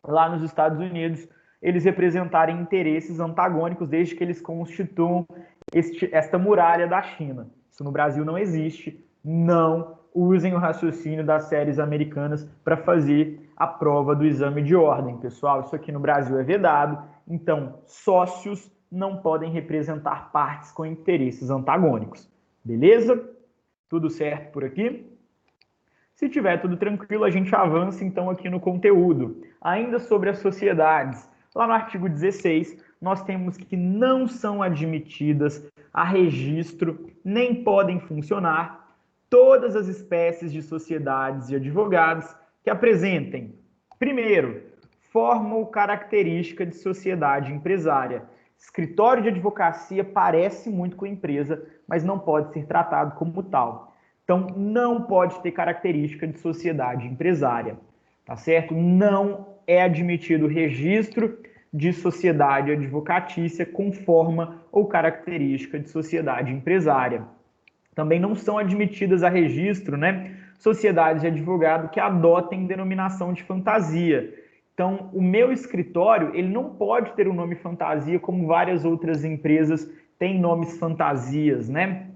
lá nos Estados Unidos eles representarem interesses antagônicos desde que eles constituam esta muralha da China. Isso no Brasil não existe. Não usem o raciocínio das séries americanas para fazer a prova do exame de ordem, pessoal. Isso aqui no Brasil é vedado. Então, sócios não podem representar partes com interesses antagônicos. Beleza? Tudo certo por aqui? Se tiver tudo tranquilo, a gente avança então aqui no conteúdo. Ainda sobre as sociedades. Lá no artigo 16, nós temos que não são admitidas a registro, nem podem funcionar todas as espécies de sociedades de advogados que apresentem, primeiro, forma ou característica de sociedade empresária. Escritório de advocacia parece muito com empresa, mas não pode ser tratado como tal. Então, não pode ter característica de sociedade empresária, tá certo? Não é admitido registro de sociedade advocatícia com forma ou característica de sociedade empresária. Também não são admitidas a registro, né, sociedades de advogado que adotem denominação de fantasia. Então, o meu escritório, ele não pode ter um nome fantasia como várias outras empresas têm nomes fantasias, né?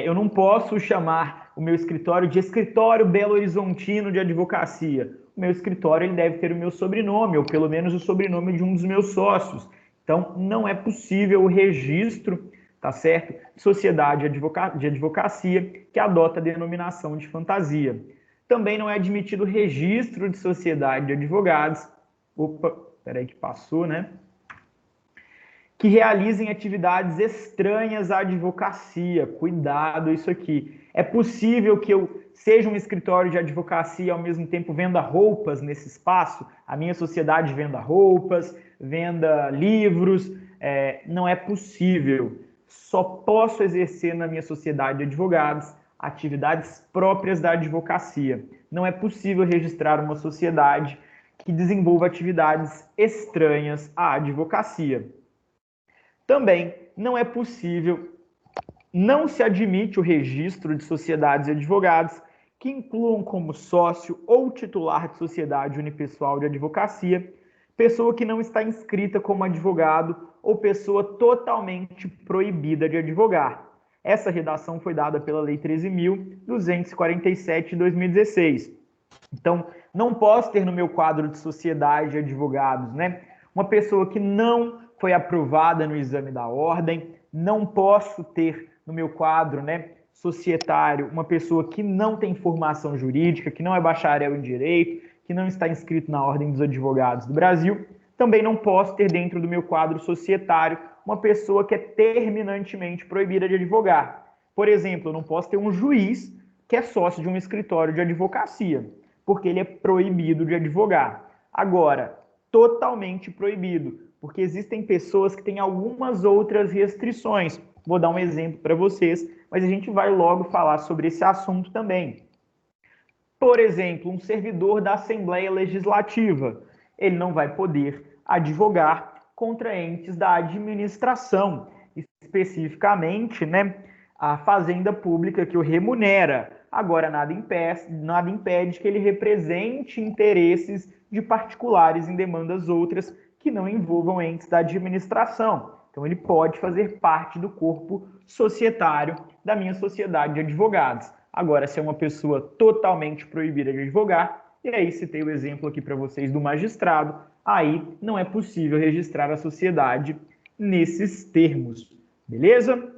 Eu não posso chamar o meu escritório de Escritório Belo Horizontino de Advocacia. O meu escritório ele deve ter o meu sobrenome, ou pelo menos o sobrenome de um dos meus sócios. Então, não é possível o registro, tá certo? De sociedade de advocacia que adota a denominação de fantasia. Também não é admitido registro de sociedade de advogados. Opa, peraí que passou, né? Que realizem atividades estranhas à advocacia. Cuidado isso aqui. É possível que eu seja um escritório de advocacia e ao mesmo tempo venda roupas nesse espaço? A minha sociedade venda roupas, venda livros? Não é possível. Só posso exercer na minha sociedade de advogados atividades próprias da advocacia. Não é possível registrar uma sociedade que desenvolva atividades estranhas à advocacia. Também não é possível, não se admite o registro de sociedades e advogados que incluam como sócio ou titular de sociedade unipessoal de advocacia, pessoa que não está inscrita como advogado ou pessoa totalmente proibida de advogar. Essa redação foi dada pela Lei 13.247 de 2016. Então, não posso ter no meu quadro de sociedade de advogados, né? Uma pessoa que não foi aprovada no exame da ordem, não posso ter no meu quadro, né, societário, uma pessoa que não tem formação jurídica, que não é bacharel em direito, que não está inscrito na Ordem dos Advogados do Brasil. Também não posso ter dentro do meu quadro societário uma pessoa que é terminantemente proibida de advogar. Por exemplo, eu não posso ter um juiz que é sócio de um escritório de advocacia, porque ele é proibido de advogar. Agora, totalmente proibido, porque existem pessoas que têm algumas outras restrições. Vou dar um exemplo para vocês, mas a gente vai logo falar sobre esse assunto também. Por exemplo, um servidor da Assembleia Legislativa, ele não vai poder advogar contra entes da administração, especificamente, né, a fazenda pública que o remunera. Agora, nada impede que ele represente interesses de particulares em demandas outras que não envolvam entes da administração. Então, ele pode fazer parte do corpo societário da minha sociedade de advogados. Agora, se é uma pessoa totalmente proibida de advogar, e aí citei o exemplo aqui para vocês do magistrado, aí não é possível registrar a sociedade nesses termos. Beleza?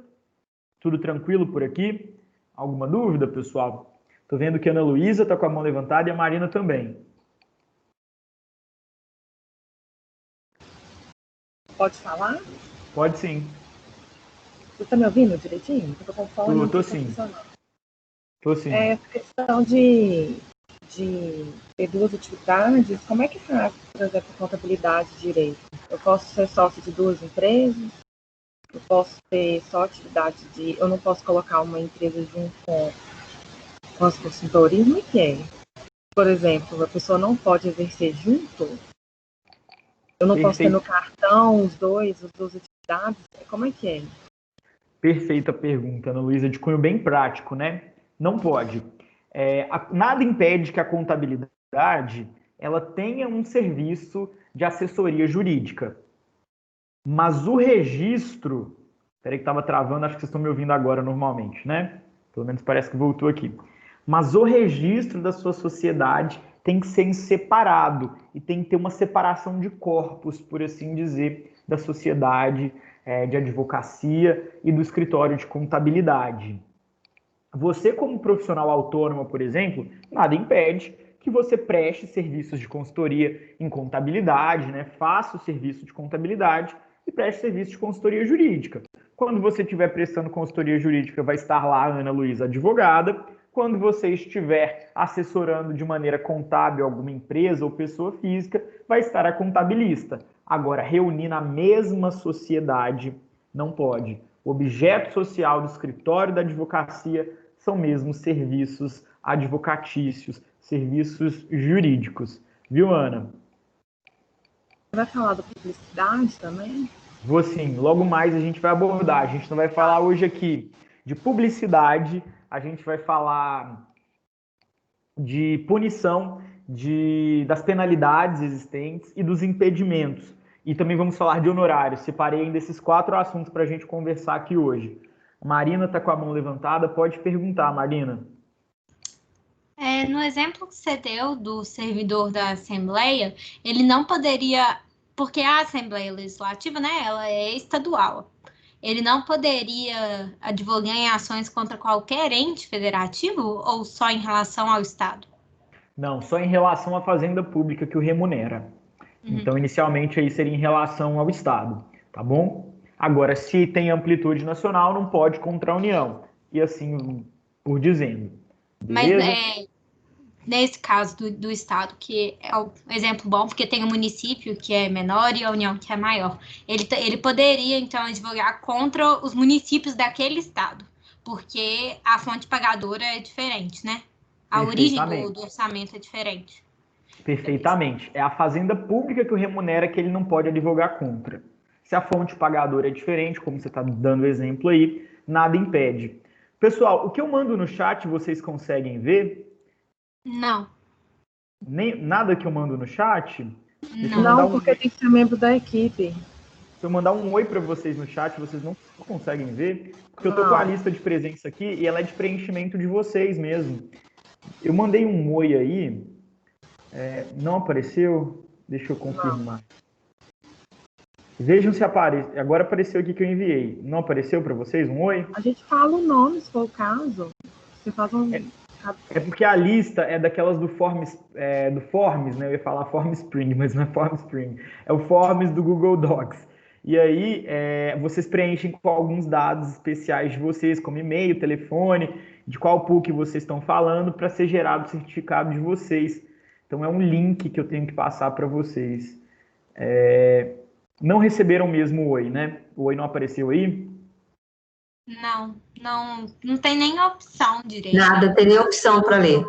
Tudo tranquilo por aqui? Alguma dúvida, pessoal? Estou vendo que a Ana Luísa está com a mão levantada e a Marina também. Pode falar? Pode sim. Você está me ouvindo direitinho? Estou com fone. Estou sim. Estou sim. Questão de ter duas atividades, como é que faz, por exemplo, contabilidade e direito? Eu posso ser sócio de duas empresas? Eu posso ter só atividade de... Eu não posso colocar uma empresa junto com as consultorias? Como é que é? Por exemplo, a pessoa não pode exercer junto? Eu não posso ter no cartão as duas atividades? Como é que é? Perfeita pergunta, Ana Luísa, de cunho bem prático, né? Não pode. Nada impede que a contabilidade ela tenha um serviço de assessoria jurídica. Mas o registro... Peraí que estava travando, acho que vocês estão me ouvindo agora normalmente, né? Pelo menos parece que voltou aqui. Mas o registro da sua sociedade tem que ser separado e tem que ter uma separação de corpos, por assim dizer, da sociedade de advocacia e do escritório de contabilidade. Você, como profissional autônomo, por exemplo, nada impede que você preste serviços de consultoria em contabilidade, né? Faça o serviço de contabilidade e preste serviço de consultoria jurídica. Quando você estiver prestando consultoria jurídica, vai estar lá a Ana Luísa, advogada. Quando você estiver assessorando de maneira contábil alguma empresa ou pessoa física, vai estar a contabilista. Agora, reunir na mesma sociedade não pode. O objeto social do escritório da advocacia são mesmo serviços advocatícios, serviços jurídicos. Viu, Ana? Você vai falar da publicidade também? Vou sim, logo mais a gente vai abordar. A gente não vai falar hoje aqui de publicidade, a gente vai falar de punição das penalidades existentes e dos impedimentos. E também vamos falar de honorários. Separei ainda esses 4 assuntos para a gente conversar aqui hoje. A Marina está com a mão levantada, pode perguntar, Marina. No exemplo que você deu do servidor da Assembleia, ele não poderia, porque a Assembleia Legislativa, né, ela é estadual. Ele não poderia advogar em ações contra qualquer ente federativo ou só em relação ao Estado? Não, só em relação à fazenda pública que o remunera. Então, inicialmente, aí seria em relação ao Estado, tá bom? Agora, se tem amplitude nacional, não pode contra a União. E assim por dizendo. Mas Beleza? nesse caso do Estado, que é um exemplo bom, porque tem o município que é menor e a União que é maior. Ele poderia, então, advogar contra os municípios daquele Estado, porque a fonte pagadora é diferente, né? A origem do Perfeitamente. orçamento é diferente. Beleza. Perfeitamente. É a fazenda pública que o remunera que ele não pode advogar contra. Se a fonte pagadora é diferente, como você está dando exemplo aí, nada impede. Pessoal, o que eu mando no chat vocês conseguem ver? Não, Nada que eu mando no chat? Deixa eu não. mandar Não, um, porque tem que ser membro da equipe. se eu mandar um oi para vocês no chat, vocês não conseguem ver, porque eu tô com a Não. lista de presença aqui e ela é de preenchimento de vocês mesmo. Eu mandei um oi aí, não apareceu? Deixa eu confirmar. Vejam se aparece. Agora apareceu aqui que eu enviei. Não apareceu para vocês um oi? A gente fala o nome, se for o caso. Você faz um. É porque a lista é daquelas do Forms, né? Eu ia falar Form Spring, mas não é Form Spring. É o Forms do Google Docs. E aí vocês preenchem com alguns dados especiais de vocês, como e-mail, telefone, de qual PUC vocês estão falando, para ser gerado o certificado de vocês. Então é um link que eu tenho que passar para vocês. Não receberam mesmo o oi, né? O oi não apareceu aí? Não tem nem opção direito. Nada, tem nem opção para ler.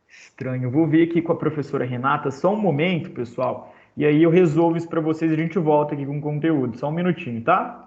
Estranho. Vou ver aqui com a professora Renata só um momento, pessoal. E aí eu resolvo isso para vocês e a gente volta aqui com o conteúdo. Só um minutinho, tá?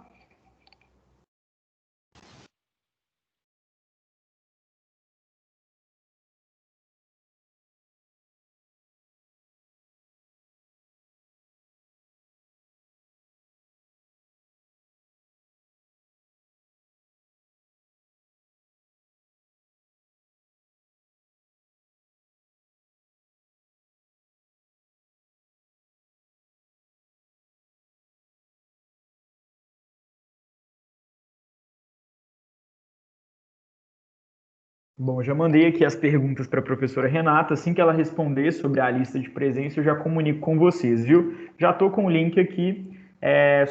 Bom, já mandei aqui as perguntas para a professora Renata. Assim que ela responder sobre a lista de presença, eu já comunico com vocês, viu? Já estou com o link aqui,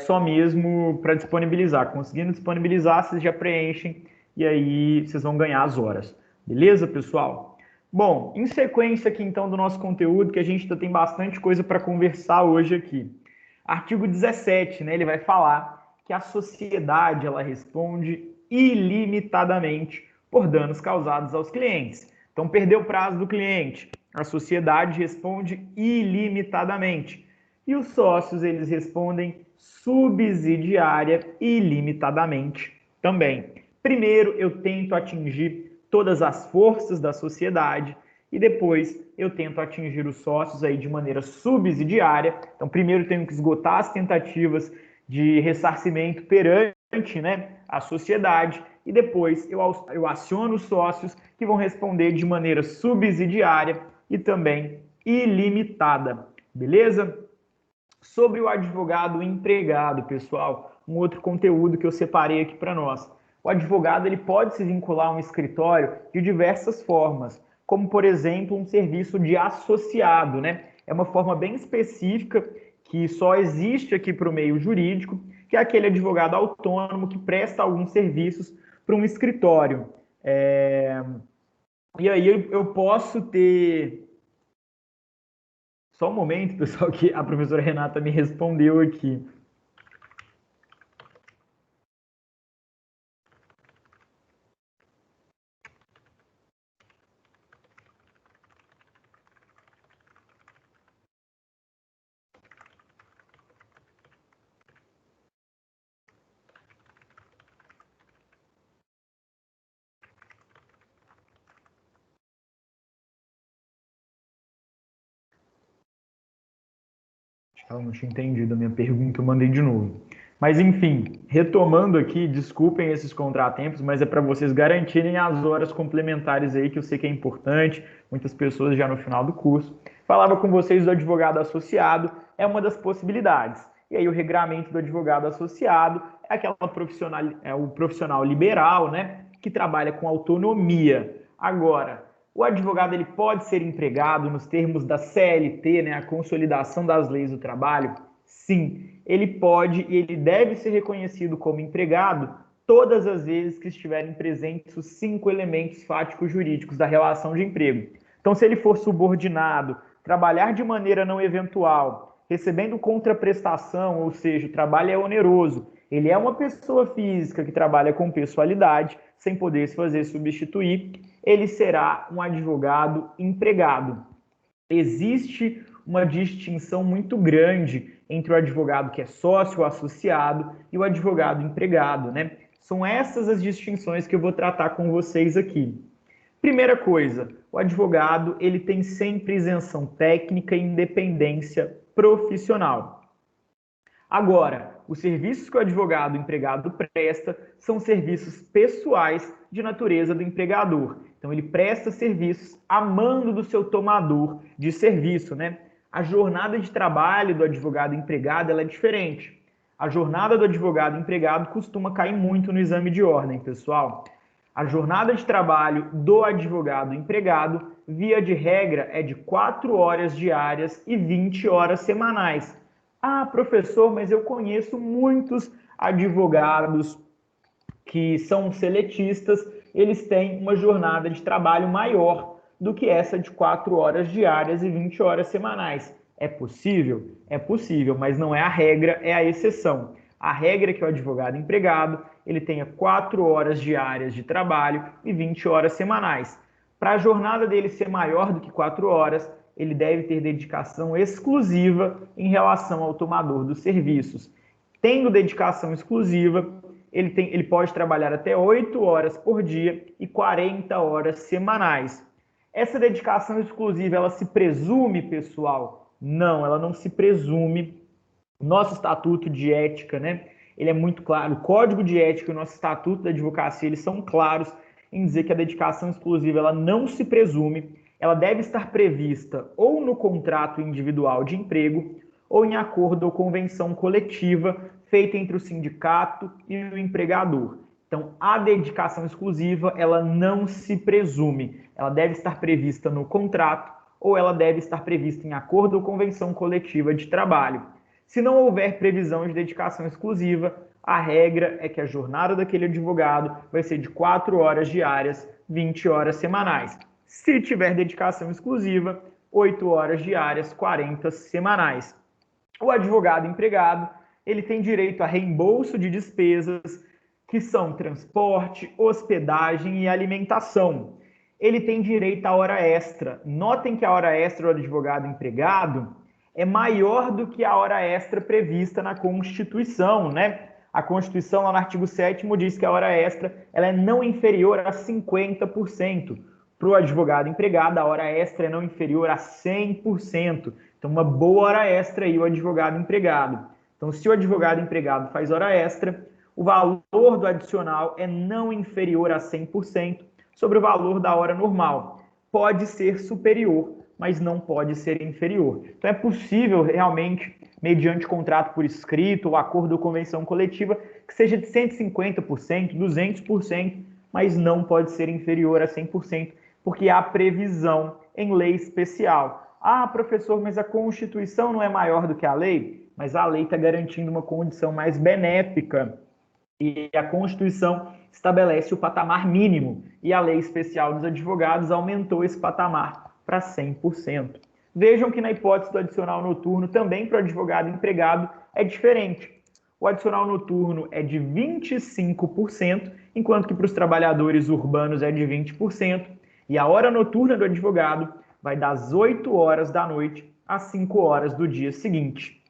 só mesmo para disponibilizar. Conseguindo disponibilizar, vocês já preenchem e aí vocês vão ganhar as horas. Beleza, pessoal? Bom, em sequência aqui então do nosso conteúdo, que a gente tem bastante coisa para conversar hoje aqui. Artigo 17, né? Ele vai falar que a sociedade ela responde ilimitadamente por danos causados aos clientes. Então, perdeu o prazo do cliente, a sociedade responde ilimitadamente. E os sócios, eles respondem subsidiária ilimitadamente também. Primeiro, eu tento atingir todas as forças da sociedade e depois eu tento atingir os sócios aí de maneira subsidiária. Então, primeiro tenho que esgotar as tentativas de ressarcimento perante, né, a sociedade e depois eu aciono os sócios que vão responder de maneira subsidiária e também ilimitada, beleza? Sobre o advogado empregado, pessoal, um outro conteúdo que eu separei aqui para nós. O advogado ele pode se vincular a um escritório de diversas formas, como, por exemplo, um serviço de associado, né? É uma forma bem específica que só existe aqui para o meio jurídico, que é aquele advogado autônomo que presta alguns serviços para um escritório. E aí eu posso ter... Só um momento, pessoal, que a professora Renata me respondeu aqui. Eu não tinha entendido a minha pergunta, eu mandei de novo. Mas, enfim, retomando aqui, desculpem esses contratempos, mas é para vocês garantirem as horas complementares aí, que eu sei que é importante, muitas pessoas já no final do curso. Falava com vocês do advogado associado, é uma das possibilidades. E aí o regramento do advogado associado é o profissional liberal, né, que trabalha com autonomia. Agora, o advogado ele pode ser empregado nos termos da CLT, né, a Consolidação das Leis do Trabalho? Sim, ele pode e ele deve ser reconhecido como empregado todas as vezes que estiverem presentes os 5 elementos fáticos jurídicos da relação de emprego. Então, se ele for subordinado, trabalhar de maneira não eventual, recebendo contraprestação, ou seja, o trabalho é oneroso, ele é uma pessoa física que trabalha com pessoalidade, sem poder se fazer substituir, ele será um advogado empregado. Existe uma distinção muito grande entre o advogado que é sócio ou associado e o advogado empregado, né? São essas as distinções que eu vou tratar com vocês aqui. Primeira coisa, o advogado ele tem sempre isenção técnica e independência profissional. Agora, os serviços que o advogado empregado presta são serviços pessoais de natureza do empregador. Então, ele presta serviços a mando do seu tomador de serviço, né? A jornada de trabalho do advogado empregado ela é diferente. A jornada do advogado empregado costuma cair muito no exame de ordem, pessoal. A jornada de trabalho do advogado empregado, via de regra, é de 4 horas diárias e 20 horas semanais. Ah, professor, mas eu conheço muitos advogados que são seletistas, eles têm uma jornada de trabalho maior do que essa de 4 horas diárias e 20 horas semanais. É possível? É possível, mas não é a regra, é a exceção. A regra é que o advogado empregado ele tenha 4 horas diárias de trabalho e 20 horas semanais. Para a jornada dele ser maior do que 4 horas, ele deve ter dedicação exclusiva em relação ao tomador dos serviços. Tendo dedicação exclusiva, ele pode trabalhar até 8 horas por dia e 40 horas semanais. Essa dedicação exclusiva, ela se presume, pessoal? Não, ela não se presume. Nosso estatuto de ética, né? Ele é muito claro. O código de ética e o nosso estatuto da advocacia, eles são claros em dizer que a dedicação exclusiva, ela não se presume. Ela deve estar prevista ou no contrato individual de emprego ou em acordo ou convenção coletiva feita entre o sindicato e o empregador. Então, a dedicação exclusiva, ela não se presume. Ela deve estar prevista no contrato ou ela deve estar prevista em acordo ou convenção coletiva de trabalho. Se não houver previsão de dedicação exclusiva, a regra é que a jornada daquele advogado vai ser de 4 horas diárias, 20 horas semanais. Se tiver dedicação exclusiva, 8 horas diárias, 40 semanais. O advogado empregado, ele tem direito a reembolso de despesas que são transporte, hospedagem e alimentação. Ele tem direito à hora extra. Notem que a hora extra do advogado empregado é maior do que a hora extra prevista na Constituição, né? A Constituição, lá no artigo 7º, diz que a hora extra ela é não inferior a 50%. Para o advogado empregado, a hora extra é não inferior a 100%. Então, uma boa hora extra aí, o advogado empregado. Então, se o advogado empregado faz hora extra, o valor do adicional é não inferior a 100% sobre o valor da hora normal. Pode ser superior, mas não pode ser inferior. Então, é possível realmente, mediante contrato por escrito ou acordo ou convenção coletiva, que seja de 150%, 200%, mas não pode ser inferior a 100%, porque há previsão em lei especial. Ah, professor, mas a Constituição não é maior do que a lei? Mas a lei está garantindo uma condição mais benéfica. E a Constituição estabelece o patamar mínimo. E a lei especial dos advogados aumentou esse patamar para 100%. Vejam que na hipótese do adicional noturno, também para o advogado empregado, é diferente. O adicional noturno é de 25%, enquanto que para os trabalhadores urbanos é de 20%. E a hora noturna do advogado vai das 8 horas da noite às 5 horas do dia seguinte.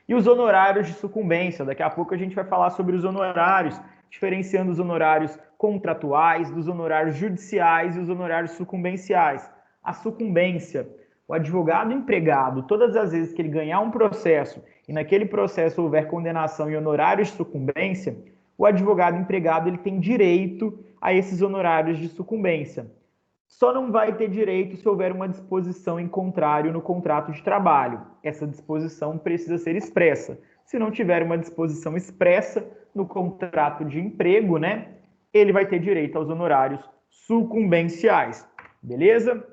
E os honorários de sucumbência, daqui a pouco a gente vai falar sobre os honorários, diferenciando os honorários contratuais, dos honorários judiciais e os honorários sucumbenciais. A sucumbência, O advogado empregado, todas as vezes que ele ganhar um processo e naquele processo houver condenação e honorários de sucumbência, o advogado empregado ele tem direito a esses honorários de sucumbência. Só não vai ter direito se houver uma disposição em contrário no contrato de trabalho. Essa disposição precisa ser expressa. Se não tiver uma disposição expressa no contrato de emprego, né, ele vai ter direito aos honorários sucumbenciais. Beleza?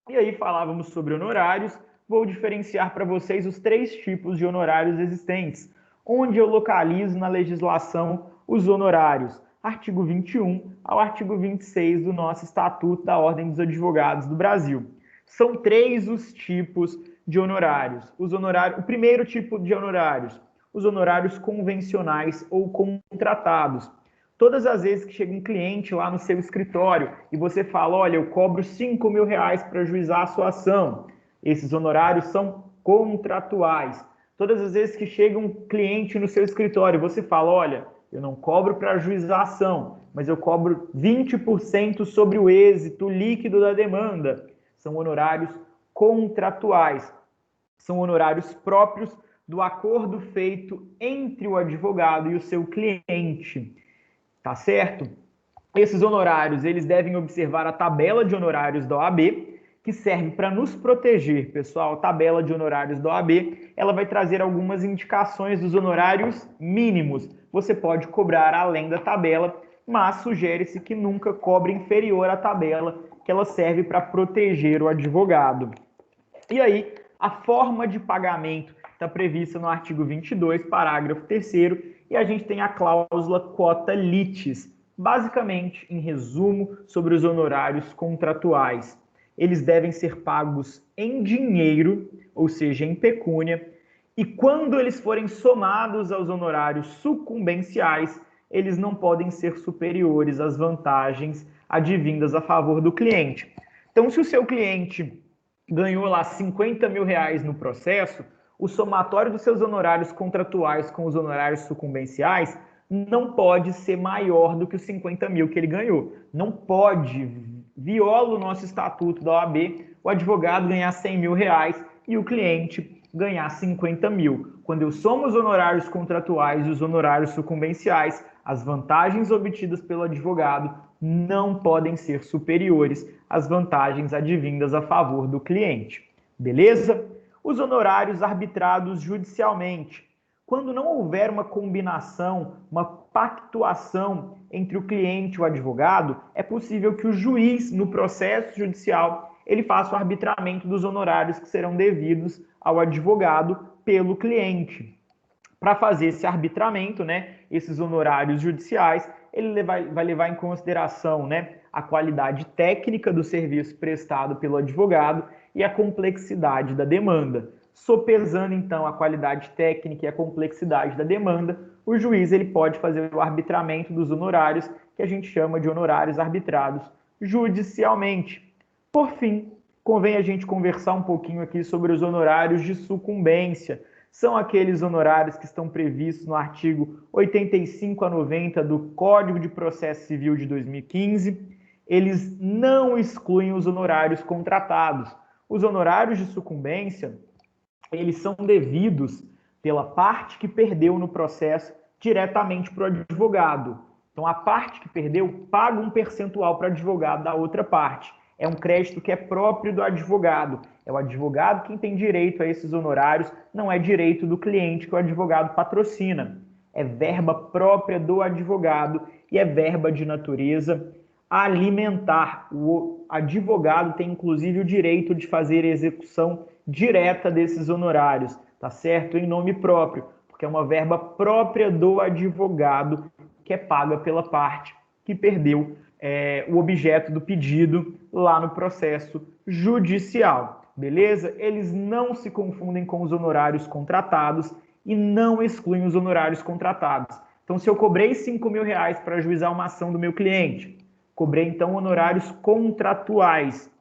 E aí falávamos sobre honorários. Vou diferenciar para vocês os 3 tipos de honorários existentes, onde eu localizo na legislação os honorários. Artigo 21 ao artigo 26 do nosso Estatuto da Ordem dos Advogados do Brasil. São 3 os tipos de honorários. O primeiro tipo de honorários, os honorários convencionais ou contratados. Todas as vezes que chega um cliente lá no seu escritório e você fala, olha, eu cobro R$5.000 para ajuizar a sua ação. Esses honorários são contratuais. Todas as vezes que chega um cliente no seu escritório e você fala, olha, eu não cobro para ajuizar a ação, mas eu cobro 20% sobre o êxito líquido da demanda. São honorários contratuais. São honorários próprios do acordo feito entre o advogado e o seu cliente. Tá certo? Esses honorários, eles devem observar a tabela de honorários da OAB, que serve para nos proteger, pessoal. A tabela de honorários da OAB, ela vai trazer algumas indicações dos honorários mínimos. Você pode cobrar além da tabela, mas sugere-se que nunca cobre inferior à tabela, que ela serve para proteger o advogado. E aí, a forma de pagamento está prevista no artigo 22, parágrafo 3º, e a gente tem a cláusula quota litis, basicamente, em resumo, sobre os honorários contratuais. Eles devem ser pagos em dinheiro, ou seja, em pecúnia, e quando eles forem somados aos honorários sucumbenciais, eles não podem ser superiores às vantagens advindas a favor do cliente. Então, se o seu cliente ganhou lá R$50.000 no processo, o somatório dos seus honorários contratuais com os honorários sucumbenciais não pode ser maior do que os 50.000 que ele ganhou. Não pode, viola o nosso estatuto da OAB, o advogado ganhar R$100.000 e o cliente ganhar 50.000. Quando eu somo os honorários contratuais e os honorários sucumbenciais, as vantagens obtidas pelo advogado não podem ser superiores às vantagens advindas a favor do cliente. Beleza? Os honorários arbitrados judicialmente. Quando não houver uma combinação, uma pactuação entre o cliente e o advogado, é possível que o juiz, no processo judicial, ele faça o arbitramento dos honorários que serão devidos ao advogado pelo cliente. Para fazer esse arbitramento, né, esses honorários judiciais, ele vai levar em consideração, né, a qualidade técnica do serviço prestado pelo advogado e a complexidade da demanda. Sopesando, então, a qualidade técnica e a complexidade da demanda, o juiz ele pode fazer o arbitramento dos honorários, que a gente chama de honorários arbitrados judicialmente. Por fim, convém a gente conversar um pouquinho aqui sobre os honorários de sucumbência. São aqueles honorários que estão previstos no artigo 85 a 90 do Código de Processo Civil de 2015. Eles não excluem os honorários contratados. Os honorários de sucumbência, eles são devidos pela parte que perdeu no processo diretamente para o advogado. Então, a parte que perdeu paga um percentual para o advogado da outra parte. É um crédito que é próprio do advogado. É o advogado quem tem direito a esses honorários, não é direito do cliente que o advogado patrocina. É verba própria do advogado e é verba de natureza alimentar. O advogado tem, inclusive, o direito de fazer execução direta desses honorários, tá certo? Em nome próprio, porque é uma verba própria do advogado que é paga pela parte que perdeu o objeto do pedido lá no processo judicial, beleza? Eles não se confundem com os honorários contratados e não excluem os honorários contratados. Então, se eu cobrei R$5.000 para ajuizar uma ação do meu cliente, cobrei, então, honorários contratuais.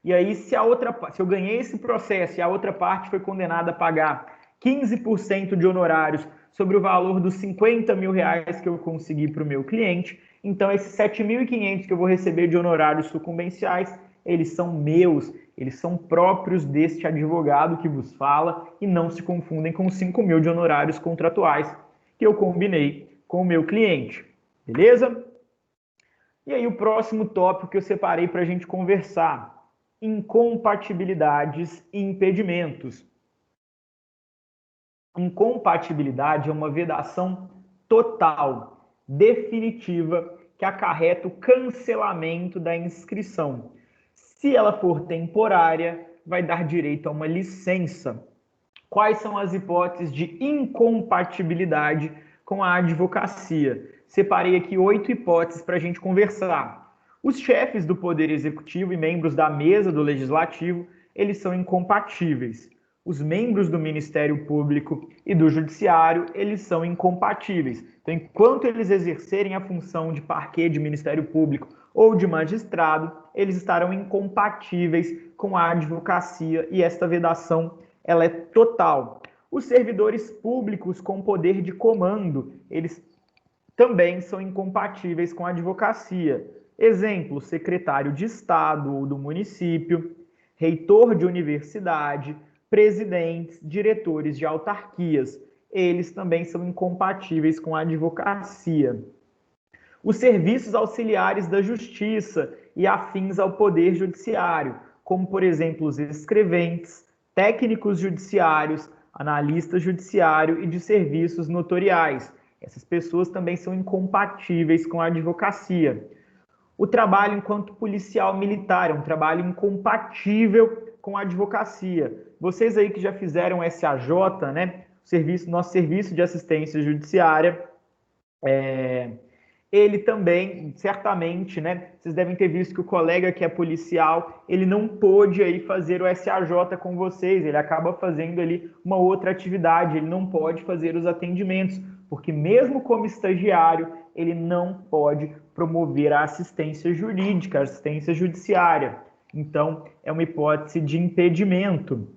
E aí, se eu ganhei esse processo e a outra parte foi condenada a pagar 15% de honorários sobre o valor dos R$50.000 que eu consegui para o meu cliente, então esses 7.500 que eu vou receber de honorários sucumbenciais, eles são meus, eles são próprios deste advogado que vos fala e não se confundem com os 5 mil de honorários contratuais que eu combinei com o meu cliente, beleza? E aí o próximo tópico que eu separei para a gente conversar, incompatibilidades e impedimentos. Incompatibilidade é uma vedação total, definitiva, que acarreta o cancelamento da inscrição. Se ela for temporária, vai dar direito a uma licença. Quais são as hipóteses de incompatibilidade com a advocacia? Separei aqui 8 hipóteses para a gente conversar. Os chefes do Poder Executivo e membros da mesa do Legislativo, eles são incompatíveis. Os membros do Ministério Público e do Judiciário, eles são incompatíveis. Então, enquanto eles exercerem a função de parquê de Ministério Público ou de magistrado, eles estarão incompatíveis com a advocacia e esta vedação, ela é total. Os servidores públicos com poder de comando, eles também são incompatíveis com a advocacia. Exemplo, secretário de Estado ou do município, reitor de universidade, presidentes, diretores de autarquias, eles também são incompatíveis com a advocacia. Os serviços auxiliares da justiça e afins ao poder judiciário, como, por exemplo, os escreventes, técnicos judiciários, analistas judiciário e de serviços notoriais. Essas pessoas também são incompatíveis com a advocacia. O trabalho enquanto policial militar é um trabalho incompatível com a advocacia. Vocês aí que já fizeram SAJ, né? Nosso serviço de assistência judiciária, ele também, certamente, né? Vocês devem ter visto que o colega que é policial, ele não pôde aí fazer o SAJ com vocês, ele acaba fazendo ali uma outra atividade, ele não pode fazer os atendimentos, porque mesmo como estagiário, ele não pode promover a assistência jurídica, a assistência judiciária. Então, é uma hipótese de impedimento.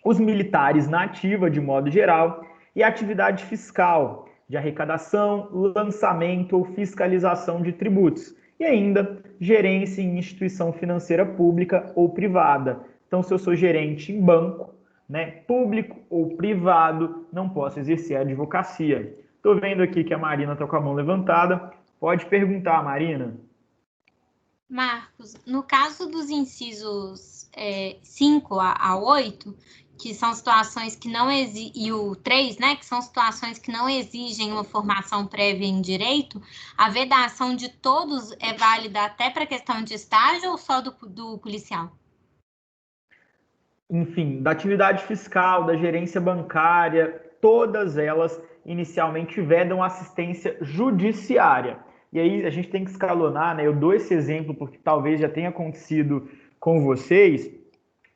Os militares na ativa, de modo geral, e a atividade fiscal, de arrecadação, lançamento ou fiscalização de tributos. E ainda, gerência em instituição financeira pública ou privada. Então, se eu sou gerente em banco, né, público ou privado, não posso exercer a advocacia. Estou vendo aqui que a Marina está com a mão levantada. Pode perguntar, Marina. Marcos, no caso dos incisos 5 a 8, que são situações que não exigem, e o 3, né, que são situações que não exigem uma formação prévia em direito, a vedação de todos é válida até para a questão de estágio ou só do policial? Enfim, da atividade fiscal, da gerência bancária, todas elas inicialmente vedam assistência judiciária. E aí a gente tem que escalonar, né? Eu dou esse exemplo porque talvez já tenha acontecido com vocês,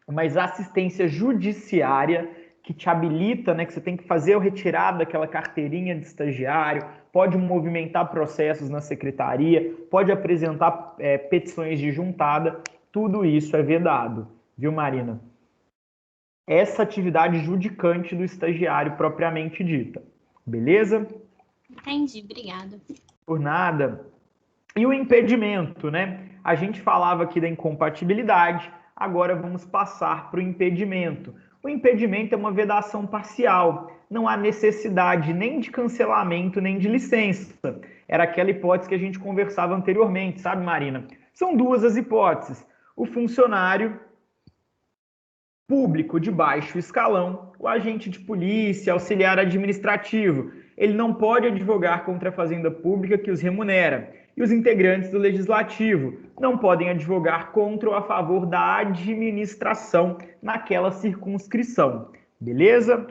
mas a assistência judiciária que te habilita, né? Que você tem que fazer o retirado daquela carteirinha de estagiário, pode movimentar processos na secretaria, pode apresentar petições de juntada, tudo isso é vedado, viu, Marina? Essa atividade judicante do estagiário propriamente dita, beleza? Entendi, obrigada. Por nada. E o impedimento, né? A gente falava aqui da incompatibilidade, agora vamos passar para o impedimento. O impedimento é uma vedação parcial, não há necessidade nem de cancelamento, nem de licença. Era aquela hipótese que a gente conversava anteriormente, sabe, Marina? São duas as hipóteses. O funcionário público de baixo escalão, o agente de polícia, auxiliar administrativo, ele não pode advogar contra a fazenda pública que os remunera. E os integrantes do legislativo não podem advogar contra ou a favor da administração naquela circunscrição. Beleza?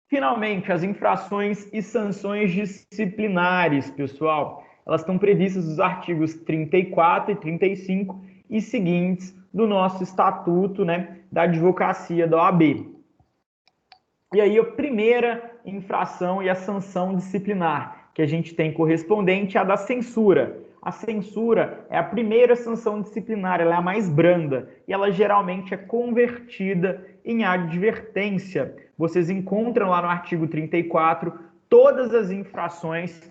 Finalmente, as infrações e sanções disciplinares, pessoal, elas estão previstas nos artigos 34 e 35 e seguintes do nosso estatuto, né, da advocacia da OAB. E aí a primeira infração e a sanção disciplinar que a gente tem correspondente é a da censura. A censura é a primeira sanção disciplinar, ela é a mais branda e ela geralmente é convertida em advertência. Vocês encontram lá no artigo 34 todas as infrações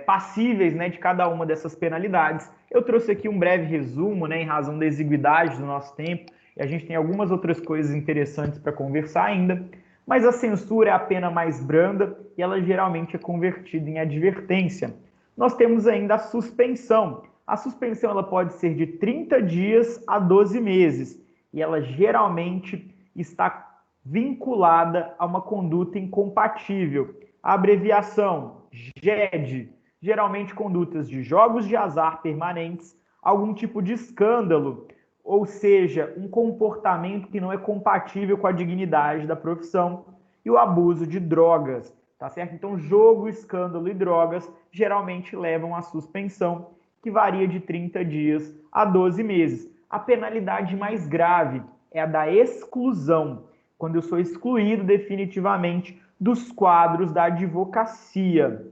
passíveis, né, de cada uma dessas penalidades. Eu trouxe aqui um breve resumo, né, em razão da exiguidade do nosso tempo, e a gente tem algumas outras coisas interessantes para conversar ainda, mas a censura é a pena mais branda e ela geralmente é convertida em advertência. Nós temos ainda a suspensão. A suspensão ela pode ser de 30 dias a 12 meses, e ela geralmente está vinculada a uma conduta incompatível. A abreviação GED, geralmente condutas de jogos de azar permanentes, algum tipo de escândalo, ou seja, um comportamento que não é compatível com a dignidade da profissão, e o abuso de drogas, tá certo? Então, jogo, escândalo e drogas geralmente levam à suspensão, que varia de 30 dias a 12 meses. A penalidade mais grave é a da exclusão, quando eu sou excluído definitivamente dos quadros da advocacia.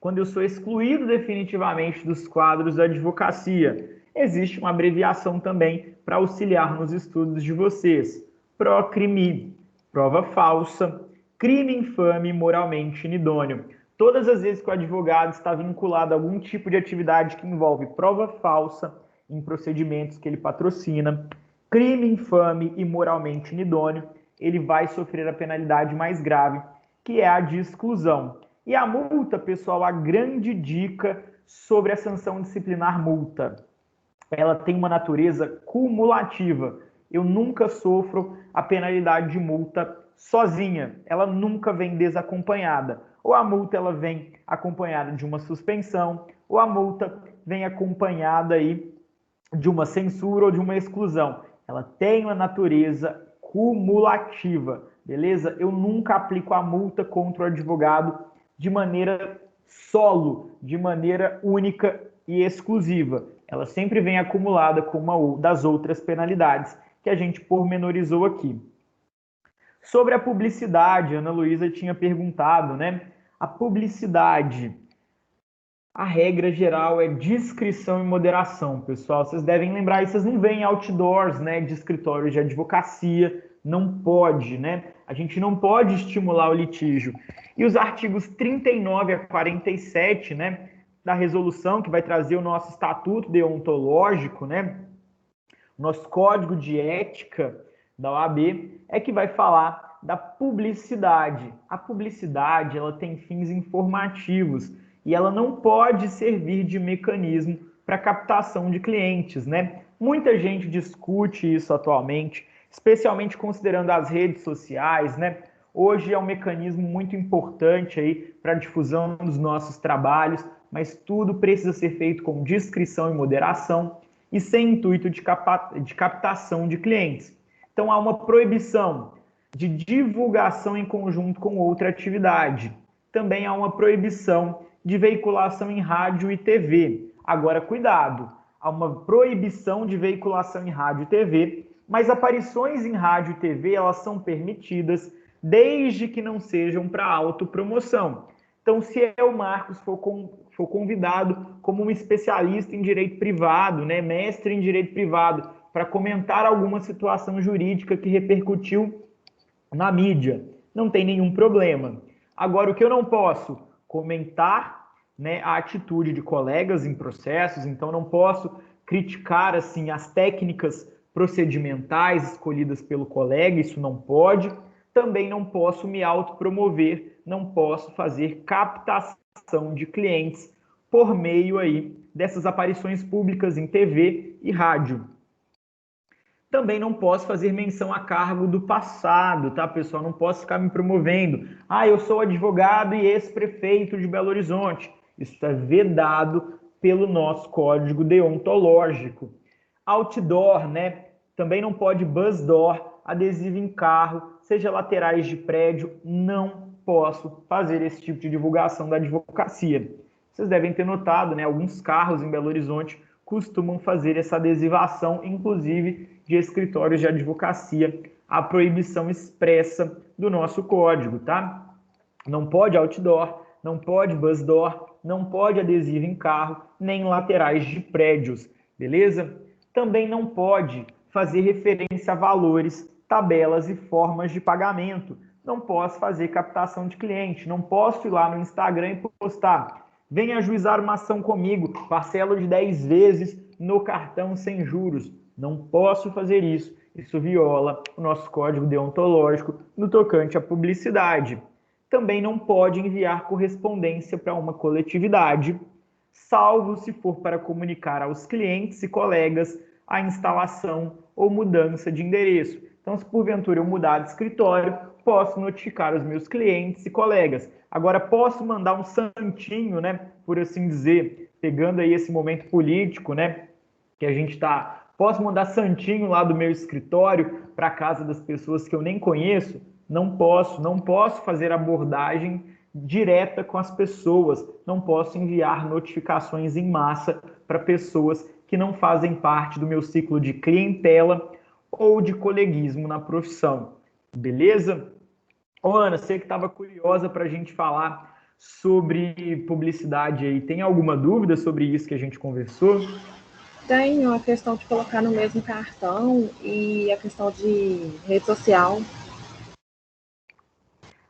Quando eu sou excluído definitivamente dos quadros da advocacia, existe uma abreviação também para auxiliar nos estudos de vocês. PROCRIMI, prova falsa, crime infame moralmente inidôneo. Todas as vezes que o advogado está vinculado a algum tipo de atividade que envolve prova falsa em procedimentos que ele patrocina, crime infame e moralmente inidôneo, ele vai sofrer a penalidade mais grave, que é a de exclusão. E a multa, pessoal, a grande dica sobre a sanção disciplinar multa. Ela tem uma natureza cumulativa. Eu nunca sofro a penalidade de multa sozinha. Ela nunca vem desacompanhada. Ou a multa ela vem acompanhada de uma suspensão, ou a multa vem acompanhada aí de uma censura ou de uma exclusão. Ela tem uma natureza cumulativa, beleza? Eu nunca aplico a multa contra o advogado de maneira solo, de maneira única e exclusiva. Ela sempre vem acumulada com uma das outras penalidades que a gente pormenorizou aqui. Sobre a publicidade, a Ana Luísa tinha perguntado, né? A publicidade, a regra geral é discrição e moderação, pessoal. Vocês devem lembrar, vocês não veem outdoors, né, de escritórios de advocacia, não pode, né? A gente não pode estimular o litígio. E os artigos 39 a 47, né, da resolução que vai trazer o nosso estatuto deontológico, né, nosso código de ética da OAB, é que vai falar da publicidade. A publicidade, ela tem fins informativos e ela não pode servir de mecanismo para captação de clientes, né? Muita gente discute isso atualmente, especialmente considerando as redes sociais, né? Hoje é um mecanismo muito importante aí para a difusão dos nossos trabalhos, mas tudo precisa ser feito com discrição e moderação e sem intuito de captação de clientes. Então há uma proibição de divulgação em conjunto com outra atividade. Também há uma proibição de veiculação em rádio e TV. Agora, cuidado, há uma proibição de veiculação em rádio e TV, mas aparições em rádio e TV elas são permitidas desde que não sejam para autopromoção. Então, se o Marcos for convidado como um especialista em direito privado, né, mestre em direito privado, para comentar alguma situação jurídica que repercutiu na mídia, não tem nenhum problema. Agora, o que eu não posso? Comentar, né, a atitude de colegas em processos, então não posso criticar assim as técnicas procedimentais escolhidas pelo colega, isso não pode. Também não posso me autopromover, não posso fazer captação de clientes por meio aí dessas aparições públicas em TV e rádio. Também não posso fazer menção a cargo do passado, tá, pessoal? Não posso ficar me promovendo. Ah, eu sou advogado e ex-prefeito de Belo Horizonte. Isso é vedado pelo nosso código deontológico. Outdoor, né? Também não pode buzz door, adesivo em carro, seja laterais de prédio. Não posso fazer esse tipo de divulgação da advocacia. Vocês devem ter notado, né? Alguns carros em Belo Horizonte costumam fazer essa adesivação, inclusive de escritórios de advocacia, a proibição expressa do nosso código, tá? Não pode outdoor, não pode buzz door, não pode adesivo em carro, nem laterais de prédios, beleza? Também não pode fazer referência a valores, tabelas e formas de pagamento. não posso fazer captação de cliente, não posso ir lá no Instagram e postar: venha ajuizar uma ação comigo, parcelo de 10 vezes no cartão sem juros. Não posso fazer isso. Isso viola o nosso código deontológico no tocante à publicidade. Também não pode enviar correspondência para uma coletividade, salvo se for para comunicar aos clientes e colegas a instalação ou mudança de endereço. Então, se porventura eu mudar de escritório, posso notificar os meus clientes e colegas. Agora, posso mandar um santinho, né, por assim dizer, pegando aí esse momento político, né, que a gente está... Posso mandar santinho lá do meu escritório para a casa das pessoas que eu nem conheço? Não posso fazer abordagem direta com as pessoas, não posso enviar notificações em massa para pessoas que não fazem parte do meu ciclo de clientela ou de coleguismo na profissão. Beleza? Ô, Ana, você que estava curiosa para a gente falar sobre publicidade aí, tem alguma dúvida sobre isso que a gente conversou? Tem a questão de colocar no mesmo cartão e a questão de rede social.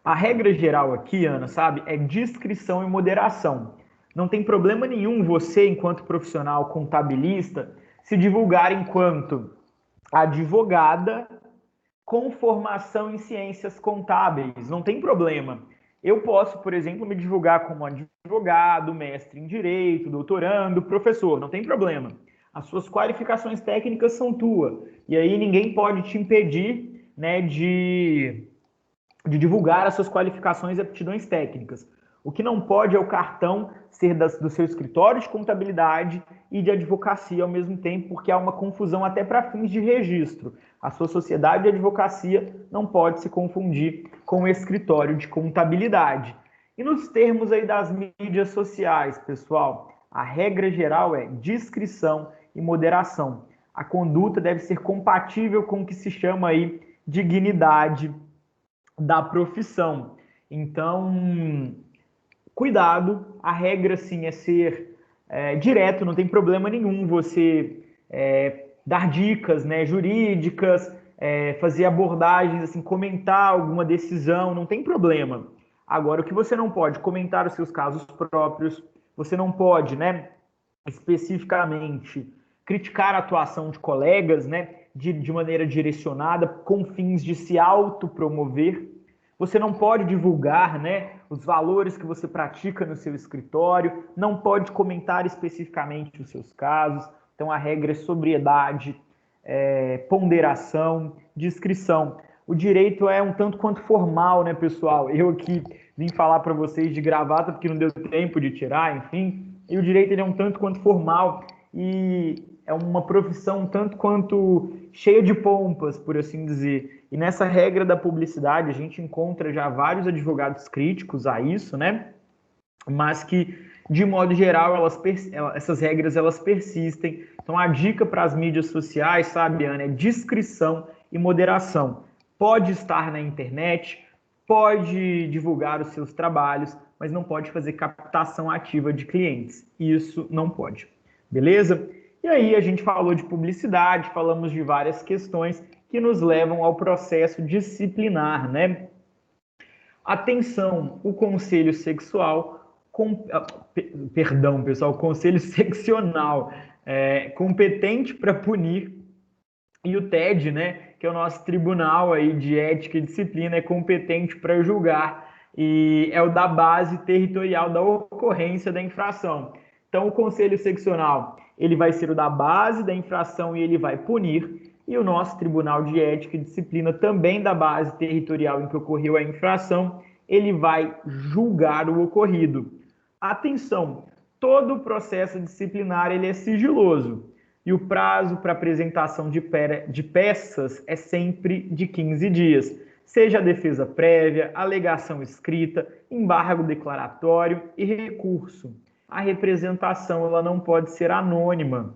A regra geral aqui, Ana, sabe, é discrição e moderação. Não tem problema nenhum você, enquanto profissional contabilista, se divulgar enquanto advogada com formação em ciências contábeis. Não tem problema. Eu posso, por exemplo, me divulgar como advogado, mestre em direito, doutorando, professor. Não tem problema. As suas qualificações técnicas são tuas. E aí ninguém pode te impedir, né, de divulgar as suas qualificações e aptidões técnicas. O que não pode é o cartão ser do seu escritório de contabilidade e de advocacia ao mesmo tempo, porque há uma confusão até para fins de registro. A sua sociedade de advocacia não pode se confundir com o escritório de contabilidade. E nos termos aí das mídias sociais, pessoal, a regra geral é discrição e moderação. A conduta deve ser compatível com o que se chama aí dignidade da profissão. Então, cuidado, a regra sim é ser direto, não tem problema nenhum você dar dicas, né, jurídicas, fazer abordagens, assim, comentar alguma decisão, não tem problema. Agora, o que você não pode comentar os seus casos próprios, você não pode, né, especificamente criticar a atuação de colegas, né, de maneira direcionada, com fins de se autopromover. Você não pode divulgar, né, os valores que você pratica no seu escritório, não pode comentar especificamente os seus casos. Então, a regra é sobriedade, ponderação, discrição. O direito é um tanto quanto formal, né, pessoal? Eu aqui vim falar para vocês de gravata porque não deu tempo de tirar, enfim. E o direito ele é um tanto quanto formal e é uma profissão um tanto quanto cheia de pompas, por assim dizer. E nessa regra da publicidade, a gente encontra já vários advogados críticos a isso, né? Mas que, de modo geral, essas regras elas persistem. Então, a dica para as mídias sociais, sabe, Ana, é discrição e moderação. Pode estar na internet, pode divulgar os seus trabalhos, mas não pode fazer captação ativa de clientes. Isso não pode. Beleza? E aí a gente falou de publicidade, falamos de várias questões que nos levam ao processo disciplinar, né? Atenção, o conselho sexual, perdão, pessoal, o conselho seccional competente para punir, e o TED, né, que é o nosso tribunal aí de ética e disciplina, é competente para julgar e é o da base territorial da ocorrência da infração. Então, o conselho seccional, ele vai ser o da base da infração e ele vai punir, e o nosso Tribunal de Ética e Disciplina, também da base territorial em que ocorreu a infração, ele vai julgar o ocorrido. Atenção, todo o processo disciplinar ele é sigiloso, e o prazo para apresentação de peças é sempre de 15 dias, seja a defesa prévia, alegação escrita, embargo declaratório e recurso. A representação ela não pode ser anônima.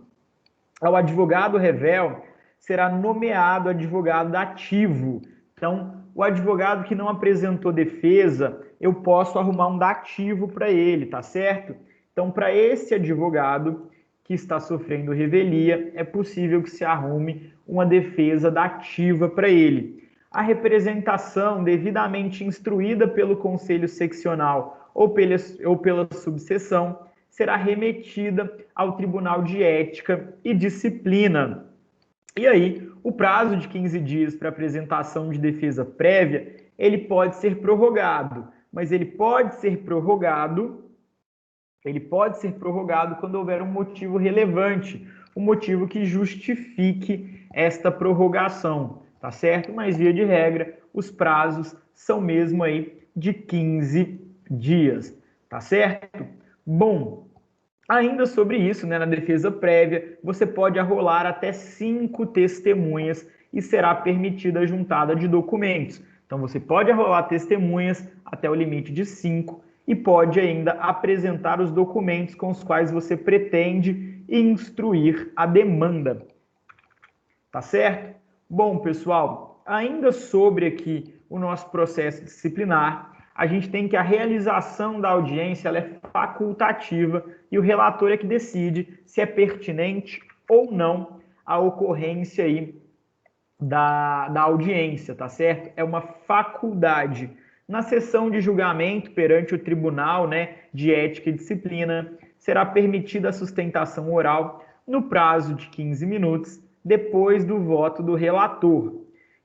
O advogado revel será nomeado advogado dativo. Então, o advogado que não apresentou defesa, eu posso arrumar um dativo para ele, tá certo? Então, para esse advogado que está sofrendo revelia, é possível que se arrume uma defesa dativa para ele. a representação devidamente instruída pelo Conselho Seccional ou pela subseção será remetida ao Tribunal de Ética e Disciplina. E aí, o prazo de 15 dias para apresentação de defesa prévia, ele pode ser prorrogado, mas ele pode ser prorrogado quando houver um motivo relevante, um motivo que justifique esta prorrogação, tá certo? Mas, via de regra, os prazos são mesmo aí de 15 dias, tá certo? Bom, ainda sobre isso, né, na defesa prévia, você pode arrolar até 5 testemunhas e será permitida a juntada de documentos. Então, você pode arrolar testemunhas até o limite de 5 e pode ainda apresentar os documentos com os quais você pretende instruir a demanda. Tá certo? Bom, pessoal, ainda sobre aqui o nosso processo disciplinar, a gente tem que a realização da audiência ela é facultativa e o relator é que decide se é pertinente ou não a ocorrência aí da audiência, tá certo? É uma faculdade. Na sessão de julgamento perante o Tribunal, né, de Ética e Disciplina, será permitida a sustentação oral no prazo de 15 minutos depois do voto do relator.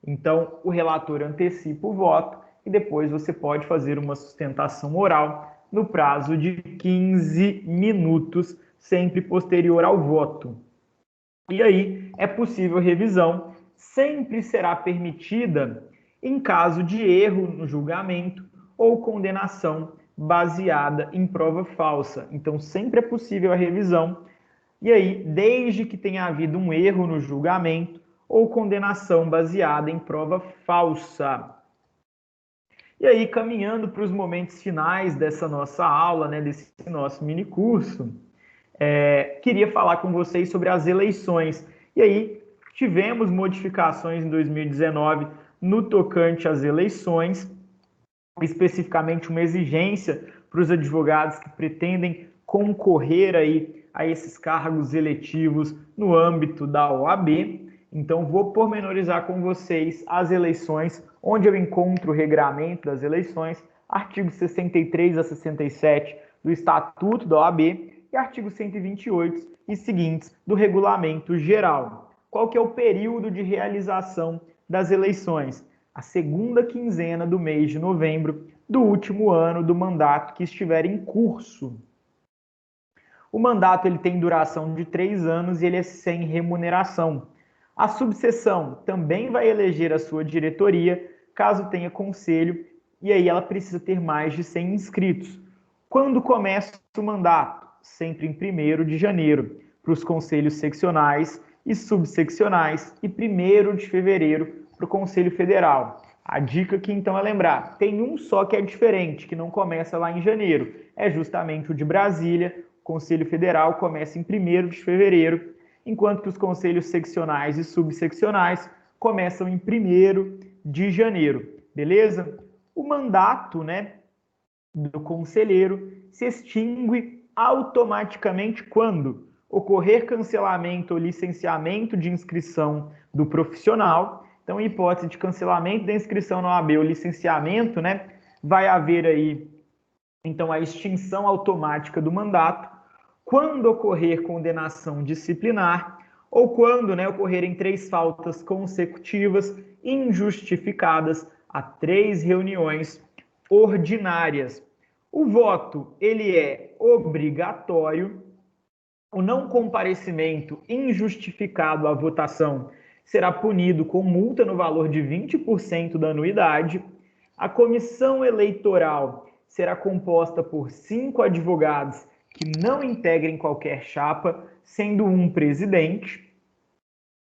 Então, o relator antecipa o voto e depois você pode fazer uma sustentação oral no prazo de 15 minutos, sempre posterior ao voto. E aí, é possível revisão, sempre será permitida em caso de erro no julgamento ou condenação baseada em prova falsa. Então, sempre é possível a revisão. E aí, desde que tenha havido um erro no julgamento ou condenação baseada em prova falsa. E aí, caminhando para os momentos finais dessa nossa aula, né, desse nosso minicurso, queria falar com vocês sobre as eleições. E aí, tivemos modificações em 2019 no tocante às eleições, especificamente uma exigência para os advogados que pretendem concorrer aí a esses cargos eletivos no âmbito da OAB. Então, vou pormenorizar com vocês as eleições, onde eu encontro o regramento das eleições, artigos 63 a 67 do Estatuto da OAB e artigo 128 e seguintes do Regulamento Geral. Qual que é o período de realização das eleições? A segunda quinzena do mês de novembro do último ano do mandato que estiver em curso. O mandato ele tem duração de 3 anos e ele é sem remuneração. A subseção também vai eleger a sua diretoria, caso tenha conselho, e aí ela precisa ter mais de 100 inscritos. Quando começa o mandato? Sempre em 1º de janeiro, para os conselhos seccionais e subseccionais, e 1º de fevereiro para o Conselho Federal. A dica aqui, então, é lembrar, tem um só que é diferente, que não começa lá em janeiro, é justamente o de Brasília. O Conselho Federal começa em 1º de fevereiro, enquanto que os conselhos seccionais e subseccionais começam em 1º de janeiro, beleza? O mandato, né, do conselheiro se extingue automaticamente quando ocorrer cancelamento ou licenciamento de inscrição do profissional. Então, em hipótese de cancelamento da inscrição na OAB ou licenciamento, né, vai haver aí, então, a extinção automática do mandato. Quando ocorrer condenação disciplinar ou quando, né, ocorrerem 3 faltas consecutivas injustificadas a 3 reuniões ordinárias. O voto, ele é obrigatório. O não comparecimento injustificado à votação será punido com multa no valor de 20% da anuidade. A comissão eleitoral será composta por 5 advogados que não integrem qualquer chapa, sendo um presidente.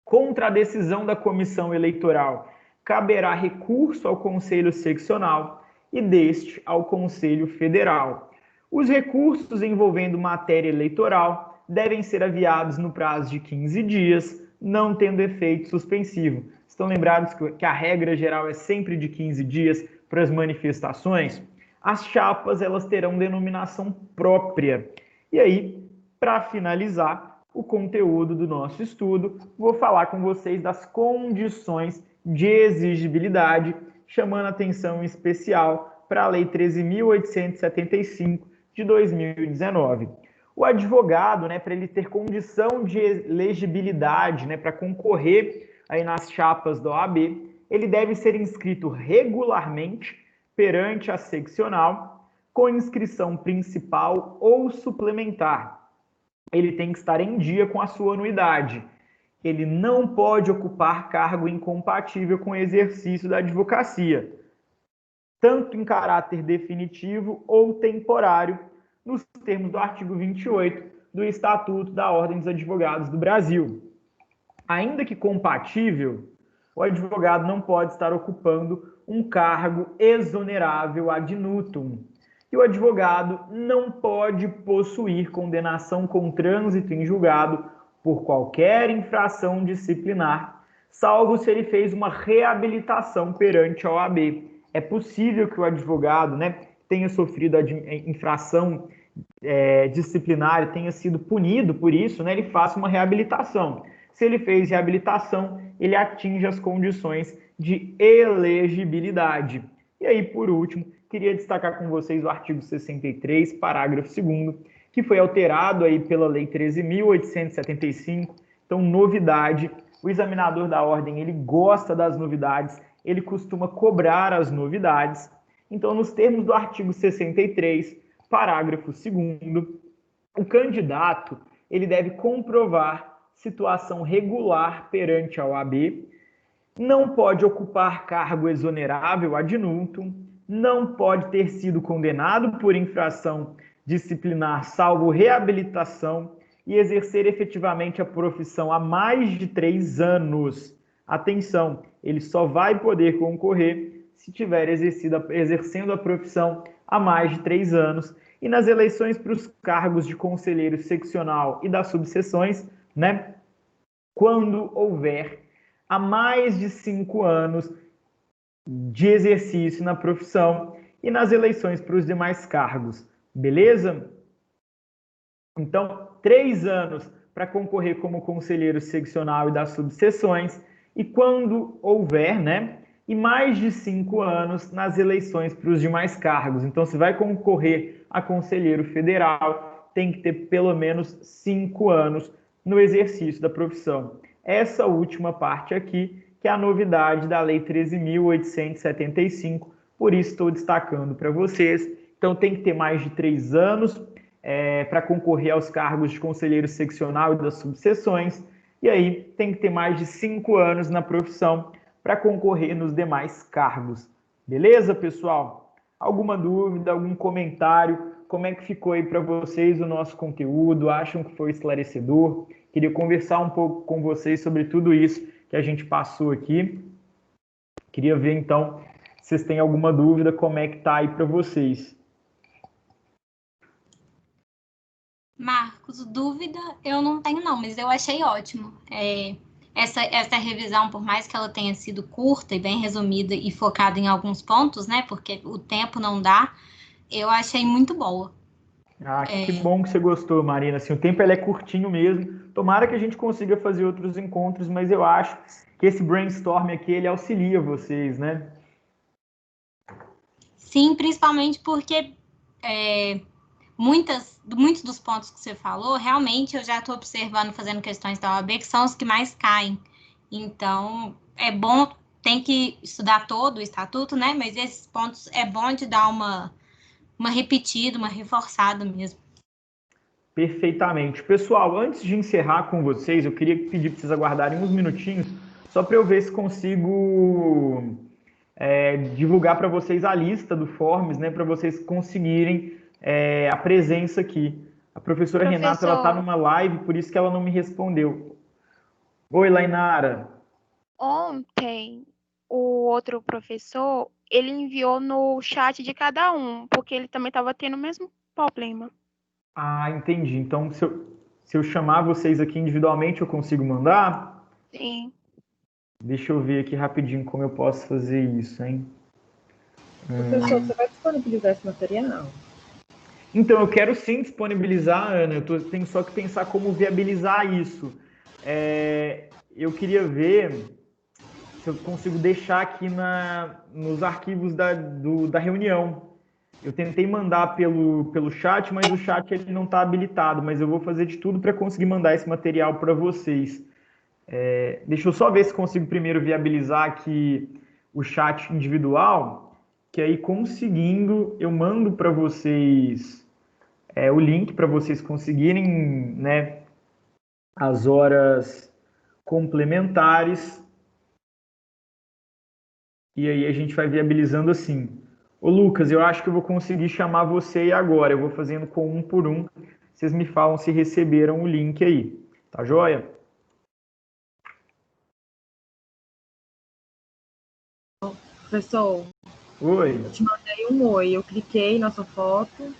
Contra a decisão da comissão eleitoral, caberá recurso ao Conselho Seccional e deste ao Conselho Federal. Os recursos envolvendo matéria eleitoral devem ser aviados no prazo de 15 dias, não tendo efeito suspensivo. Estão lembrados que a regra geral é sempre de 15 dias para as manifestações? As chapas elas terão denominação própria. E aí, para finalizar o conteúdo do nosso estudo, vou falar com vocês das condições de exigibilidade, chamando atenção em especial para a Lei 13.875 de 2019. O advogado, para ele ter condição de elegibilidade, para concorrer aí nas chapas da OAB, ele deve ser inscrito regularmente perante a seccional, com inscrição principal ou suplementar. Ele tem que estar em dia com a sua anuidade. Ele não pode ocupar cargo incompatível com o exercício da advocacia, tanto em caráter definitivo ou temporário, nos termos do artigo 28 do Estatuto da Ordem dos Advogados do Brasil. Ainda que compatível, o advogado não pode estar ocupando um cargo exonerável ad nutum. E o advogado não pode possuir condenação com trânsito em julgado por qualquer infração disciplinar, salvo se ele fez uma reabilitação perante a OAB. É possível que o advogado, tenha sofrido a infração disciplinar e tenha sido punido por isso, ele faça uma reabilitação. Se ele fez reabilitação, ele atinge as condições de elegibilidade. E aí, por último, queria destacar com vocês o artigo 63, parágrafo 2º, que foi alterado aí pela Lei 13.875. Então, novidade. O examinador da ordem, ele gosta das novidades, ele costuma cobrar as novidades. Então, nos termos do artigo 63, parágrafo 2º, o candidato, ele deve comprovar situação regular perante a OAB, não pode ocupar cargo exonerável ad nutum, não pode ter sido condenado por infração disciplinar salvo reabilitação e exercer efetivamente a profissão há mais de 3 anos. Atenção, ele só vai poder concorrer se estiver exercendo a profissão há mais de 3 anos. E nas eleições para os cargos de conselheiro seccional e das subseções, quando houver há mais de 5 anos de exercício na profissão e nas eleições para os demais cargos. Beleza? Então, 3 anos para concorrer como conselheiro seccional e das subseções, e quando houver, e mais de 5 anos nas eleições para os demais cargos. Então, se vai concorrer a conselheiro federal, tem que ter pelo menos 5 anos no exercício da profissão. Essa última parte aqui, que é a novidade da Lei 13.875, por isso estou destacando para vocês. Então, tem que ter mais de 3 anos para concorrer aos cargos de conselheiro seccional e das subseções, e aí tem que ter mais de 5 anos na profissão para concorrer nos demais cargos. Beleza, pessoal? Alguma dúvida, algum comentário? Como é que ficou aí para vocês o nosso conteúdo? Acham que foi esclarecedor? Queria conversar um pouco com vocês sobre tudo isso que a gente passou aqui. Queria ver, então, se vocês têm alguma dúvida, como é que tá aí para vocês. Marcos, dúvida eu não tenho não, mas eu achei ótimo. Essa revisão, por mais que ela tenha sido curta e bem resumida e focada em alguns pontos, porque o tempo não dá, eu achei muito boa. Que bom que você gostou, Marina. Assim, o tempo é curtinho mesmo. Tomara que a gente consiga fazer outros encontros, mas eu acho que esse brainstorm aqui, ele auxilia vocês, Sim, principalmente porque muitos dos pontos que você falou, realmente eu já estou observando, fazendo questões da OAB, que são os que mais caem. Então, é bom, tem que estudar todo o estatuto, mas esses pontos é bom de dar uma repetida, uma reforçada mesmo. Perfeitamente. Pessoal, antes de encerrar com vocês, eu queria pedir para vocês aguardarem uns minutinhos, só para eu ver se consigo divulgar para vocês a lista do Forms, para vocês conseguirem a presença aqui. A professora Renata, ela está numa live, por isso que ela não me respondeu. Oi, Lainara. Ontem, o outro professor, ele enviou no chat de cada um, porque ele também estava tendo o mesmo problema. Entendi. Então, se eu chamar vocês aqui individualmente, eu consigo mandar? Sim. Deixa eu ver aqui rapidinho como eu posso fazer isso, hein? Professor, você vai disponibilizar esse material? Então, eu quero sim disponibilizar, Ana. Eu tenho só que pensar como viabilizar isso. Eu queria ver se eu consigo deixar aqui nos arquivos da reunião. Eu tentei mandar pelo chat, mas o chat ele não está habilitado, mas eu vou fazer de tudo para conseguir mandar esse material para vocês. Deixa eu só ver se consigo primeiro viabilizar aqui o chat individual, que aí conseguindo eu mando para vocês o link para vocês conseguirem, né, as horas complementares. E aí a gente vai viabilizando assim. Ô Lucas, eu acho que eu vou conseguir chamar você aí agora. Eu vou fazendo com um por um. Vocês me falam se receberam o link aí. Tá joia? Professor, Oi. eu te mandei um oi. Eu cliquei na sua foto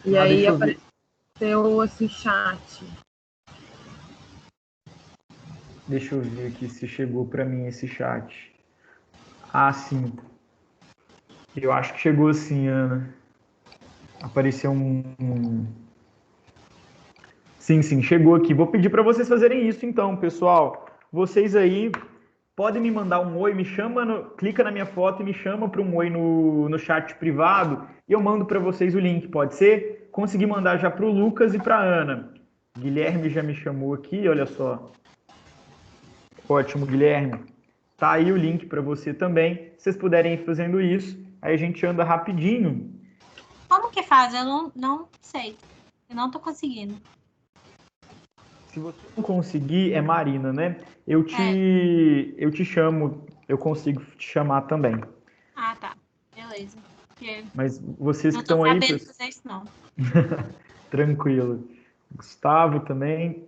e aí Deixa eu ver. apareceu assim, chat. Deixa eu ver aqui se chegou para mim esse chat. Ah, sim. Eu acho que chegou sim, Ana. Apareceu Sim, chegou aqui. Vou pedir para vocês fazerem isso então, pessoal. Vocês aí podem me mandar um oi, me chama, clica na minha foto e me chama para um oi no chat privado e eu mando para vocês o link, pode ser? Consegui mandar já para o Lucas e para a Ana. Guilherme já me chamou aqui, olha só. Ótimo, Guilherme. Tá aí o link para você também. Se vocês puderem ir fazendo isso, aí a gente anda rapidinho. Como que faz? Eu não sei. Eu não tô conseguindo. Se você não conseguir, é Marina, né? Eu te chamo, eu consigo te chamar também. Ah, tá. Beleza. Porque Mas vocês que não tô estão aí... sabendo fazer isso, não. Tranquilo. Gustavo também.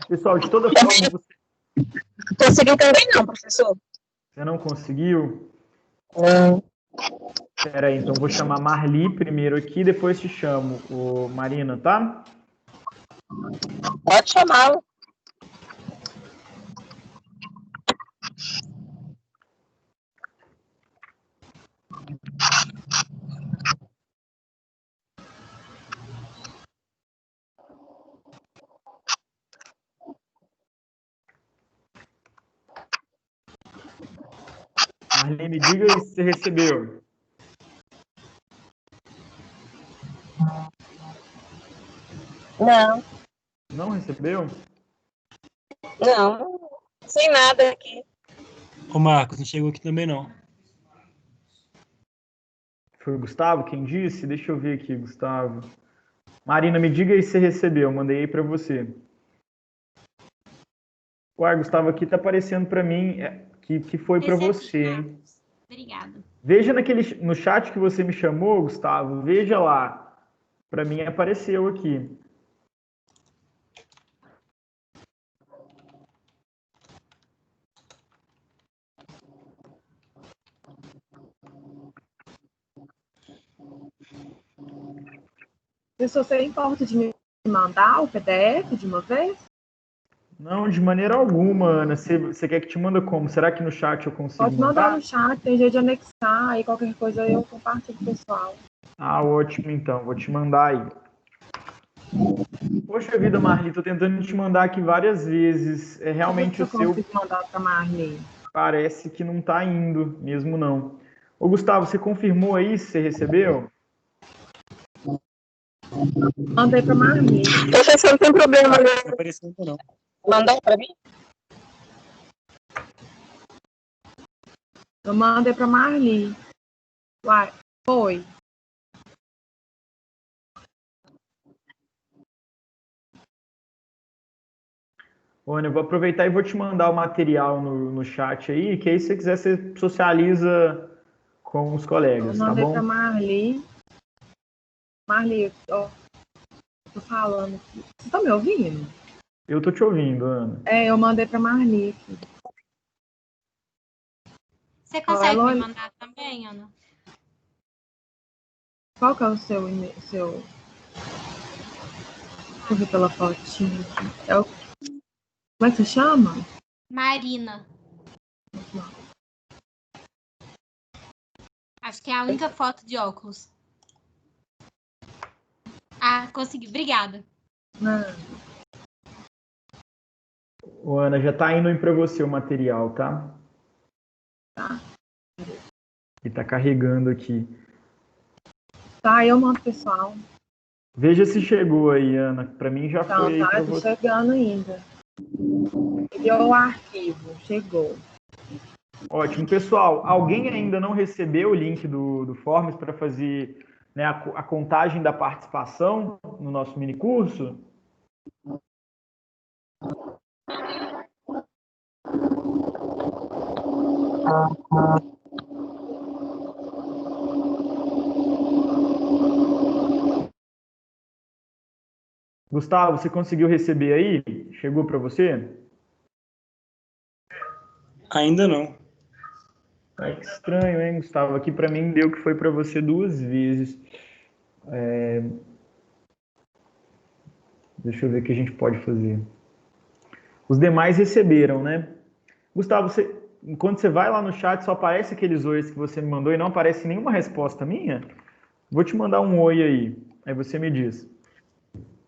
Pessoal, de toda forma, Conseguiu também não, professor? você não conseguiu? Não. Espera aí, então vou chamar Marli primeiro aqui, depois te chamo, Marina, tá? Pode chamá-lo. Marli, me diga aí se você recebeu. Não. Não recebeu? Não. Sem nada aqui. Ô Marcos, não chegou aqui também não. Foi o Gustavo quem disse? Deixa eu ver aqui, Gustavo. Marina, me diga aí se você recebeu, mandei aí para você. Uai, Gustavo, aqui tá aparecendo para mim que foi para você, hein? Obrigada. Veja no chat que você me chamou, Gustavo, veja lá. Para mim apareceu aqui. Professor, você importa de me mandar o PDF de uma vez? Não, de maneira alguma, Ana. Você quer que te manda como? Será que no chat eu consigo Pode mandar no chat, tem jeito de anexar, aí qualquer coisa eu compartilho com o pessoal. Ah, ótimo, então. Vou te mandar aí. Poxa vida, Marli, tô tentando te mandar aqui várias vezes. Realmente o seu... Eu consigo mandar para Marli. Parece que não tá indo, mesmo não. Ô, Gustavo, você confirmou aí se você recebeu? Mandei para Marli. Professor, não tem problema, Não né? apareceu ainda não. Mandar para mim? Eu mandei para Marli. Uai, foi. Ana, eu vou aproveitar e vou te mandar o material no chat aí, que aí se você quiser, você socializa com os colegas, tá Mandei bom? para Marli. Marli, ó, tô falando aqui. Você tá me ouvindo? Eu tô te ouvindo, Ana. Eu mandei para Marli. Você consegue me mandar também, Ana? Qual que é o seu e-mail? Deixa eu ver pela fotinha aqui. Como é que você chama? Marina. Acho que é a única foto de óculos. Ah, consegui. Obrigada. Não. Ô, Ana, já tá indo aí para você o material, tá? Tá. E tá carregando aqui. Tá, eu mando pessoal. Veja se chegou aí, Ana. Para mim já Então, foi aí tá, para tô você. chegando ainda. Enviou o arquivo, chegou. Ótimo. Pessoal, alguém ainda não recebeu o link do Forms para fazer, né, a contagem da participação no nosso minicurso? Gustavo, você conseguiu receber aí? Chegou para você? Ainda não. É que estranho, hein, Gustavo? Aqui para mim deu que foi para você 2 vezes. Deixa eu ver o que a gente pode fazer. Os demais receberam, né? Gustavo, enquanto você vai lá no chat, só aparece aqueles ois que você me mandou e não aparece nenhuma resposta minha? Vou te mandar um oi aí. Aí você me diz.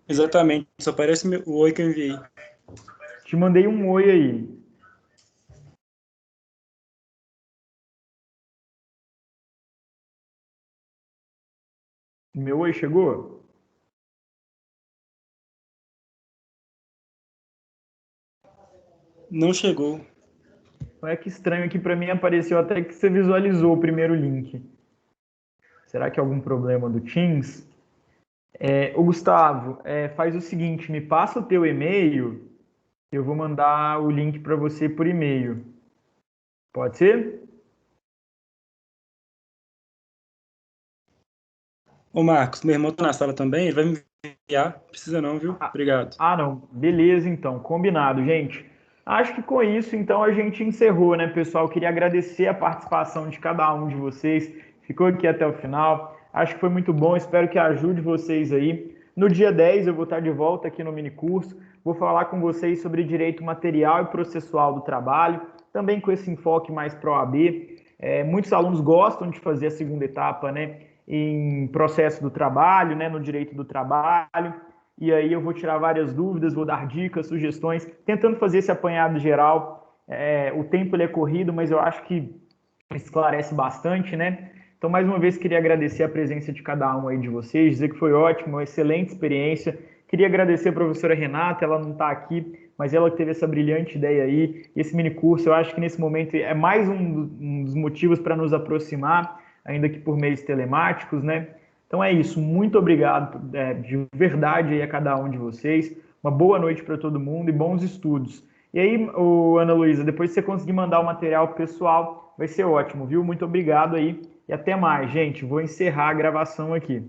Exatamente. Só aparece o oi que eu enviei. Te mandei um oi aí. Meu oi chegou? Não chegou. É que estranho aqui para mim apareceu até que você visualizou o primeiro link. Será que é algum problema do Teams? Ô Gustavo, faz o seguinte, me passa o teu e-mail, eu vou mandar o link para você por e-mail. Pode ser? Ô, Marcos, meu irmão tá na sala também, ele vai me enviar. Precisa não, viu? Obrigado. Não. Beleza, então. Combinado, gente. Acho que com isso, então, a gente encerrou, né, pessoal? Queria agradecer a participação de cada um de vocês. Ficou aqui até o final. Acho que foi muito bom. Espero que ajude vocês aí. No dia 10, eu vou estar de volta aqui no minicurso. Vou falar com vocês sobre direito material e processual do trabalho, também com esse enfoque mais pro OAB. Muitos alunos gostam de fazer a segunda etapa, né, em processo do trabalho, né, no direito do trabalho. E aí eu vou tirar várias dúvidas, vou dar dicas, sugestões, tentando fazer esse apanhado geral. O tempo ele é corrido, mas eu acho que esclarece bastante, né? Então, mais uma vez, queria agradecer a presença de cada um aí de vocês, dizer que foi ótimo, uma excelente experiência. Queria agradecer a professora Renata, ela não está aqui, mas ela que teve essa brilhante ideia aí. Esse mini curso, eu acho que nesse momento é mais um dos motivos para nos aproximar, ainda que por meios telemáticos, né? Então é isso, muito obrigado de verdade aí a cada um de vocês. Uma boa noite para todo mundo e bons estudos. E aí, Ana Luísa, depois que você conseguir mandar o material pessoal, vai ser ótimo, viu? Muito obrigado aí e até mais, gente. Vou encerrar a gravação aqui.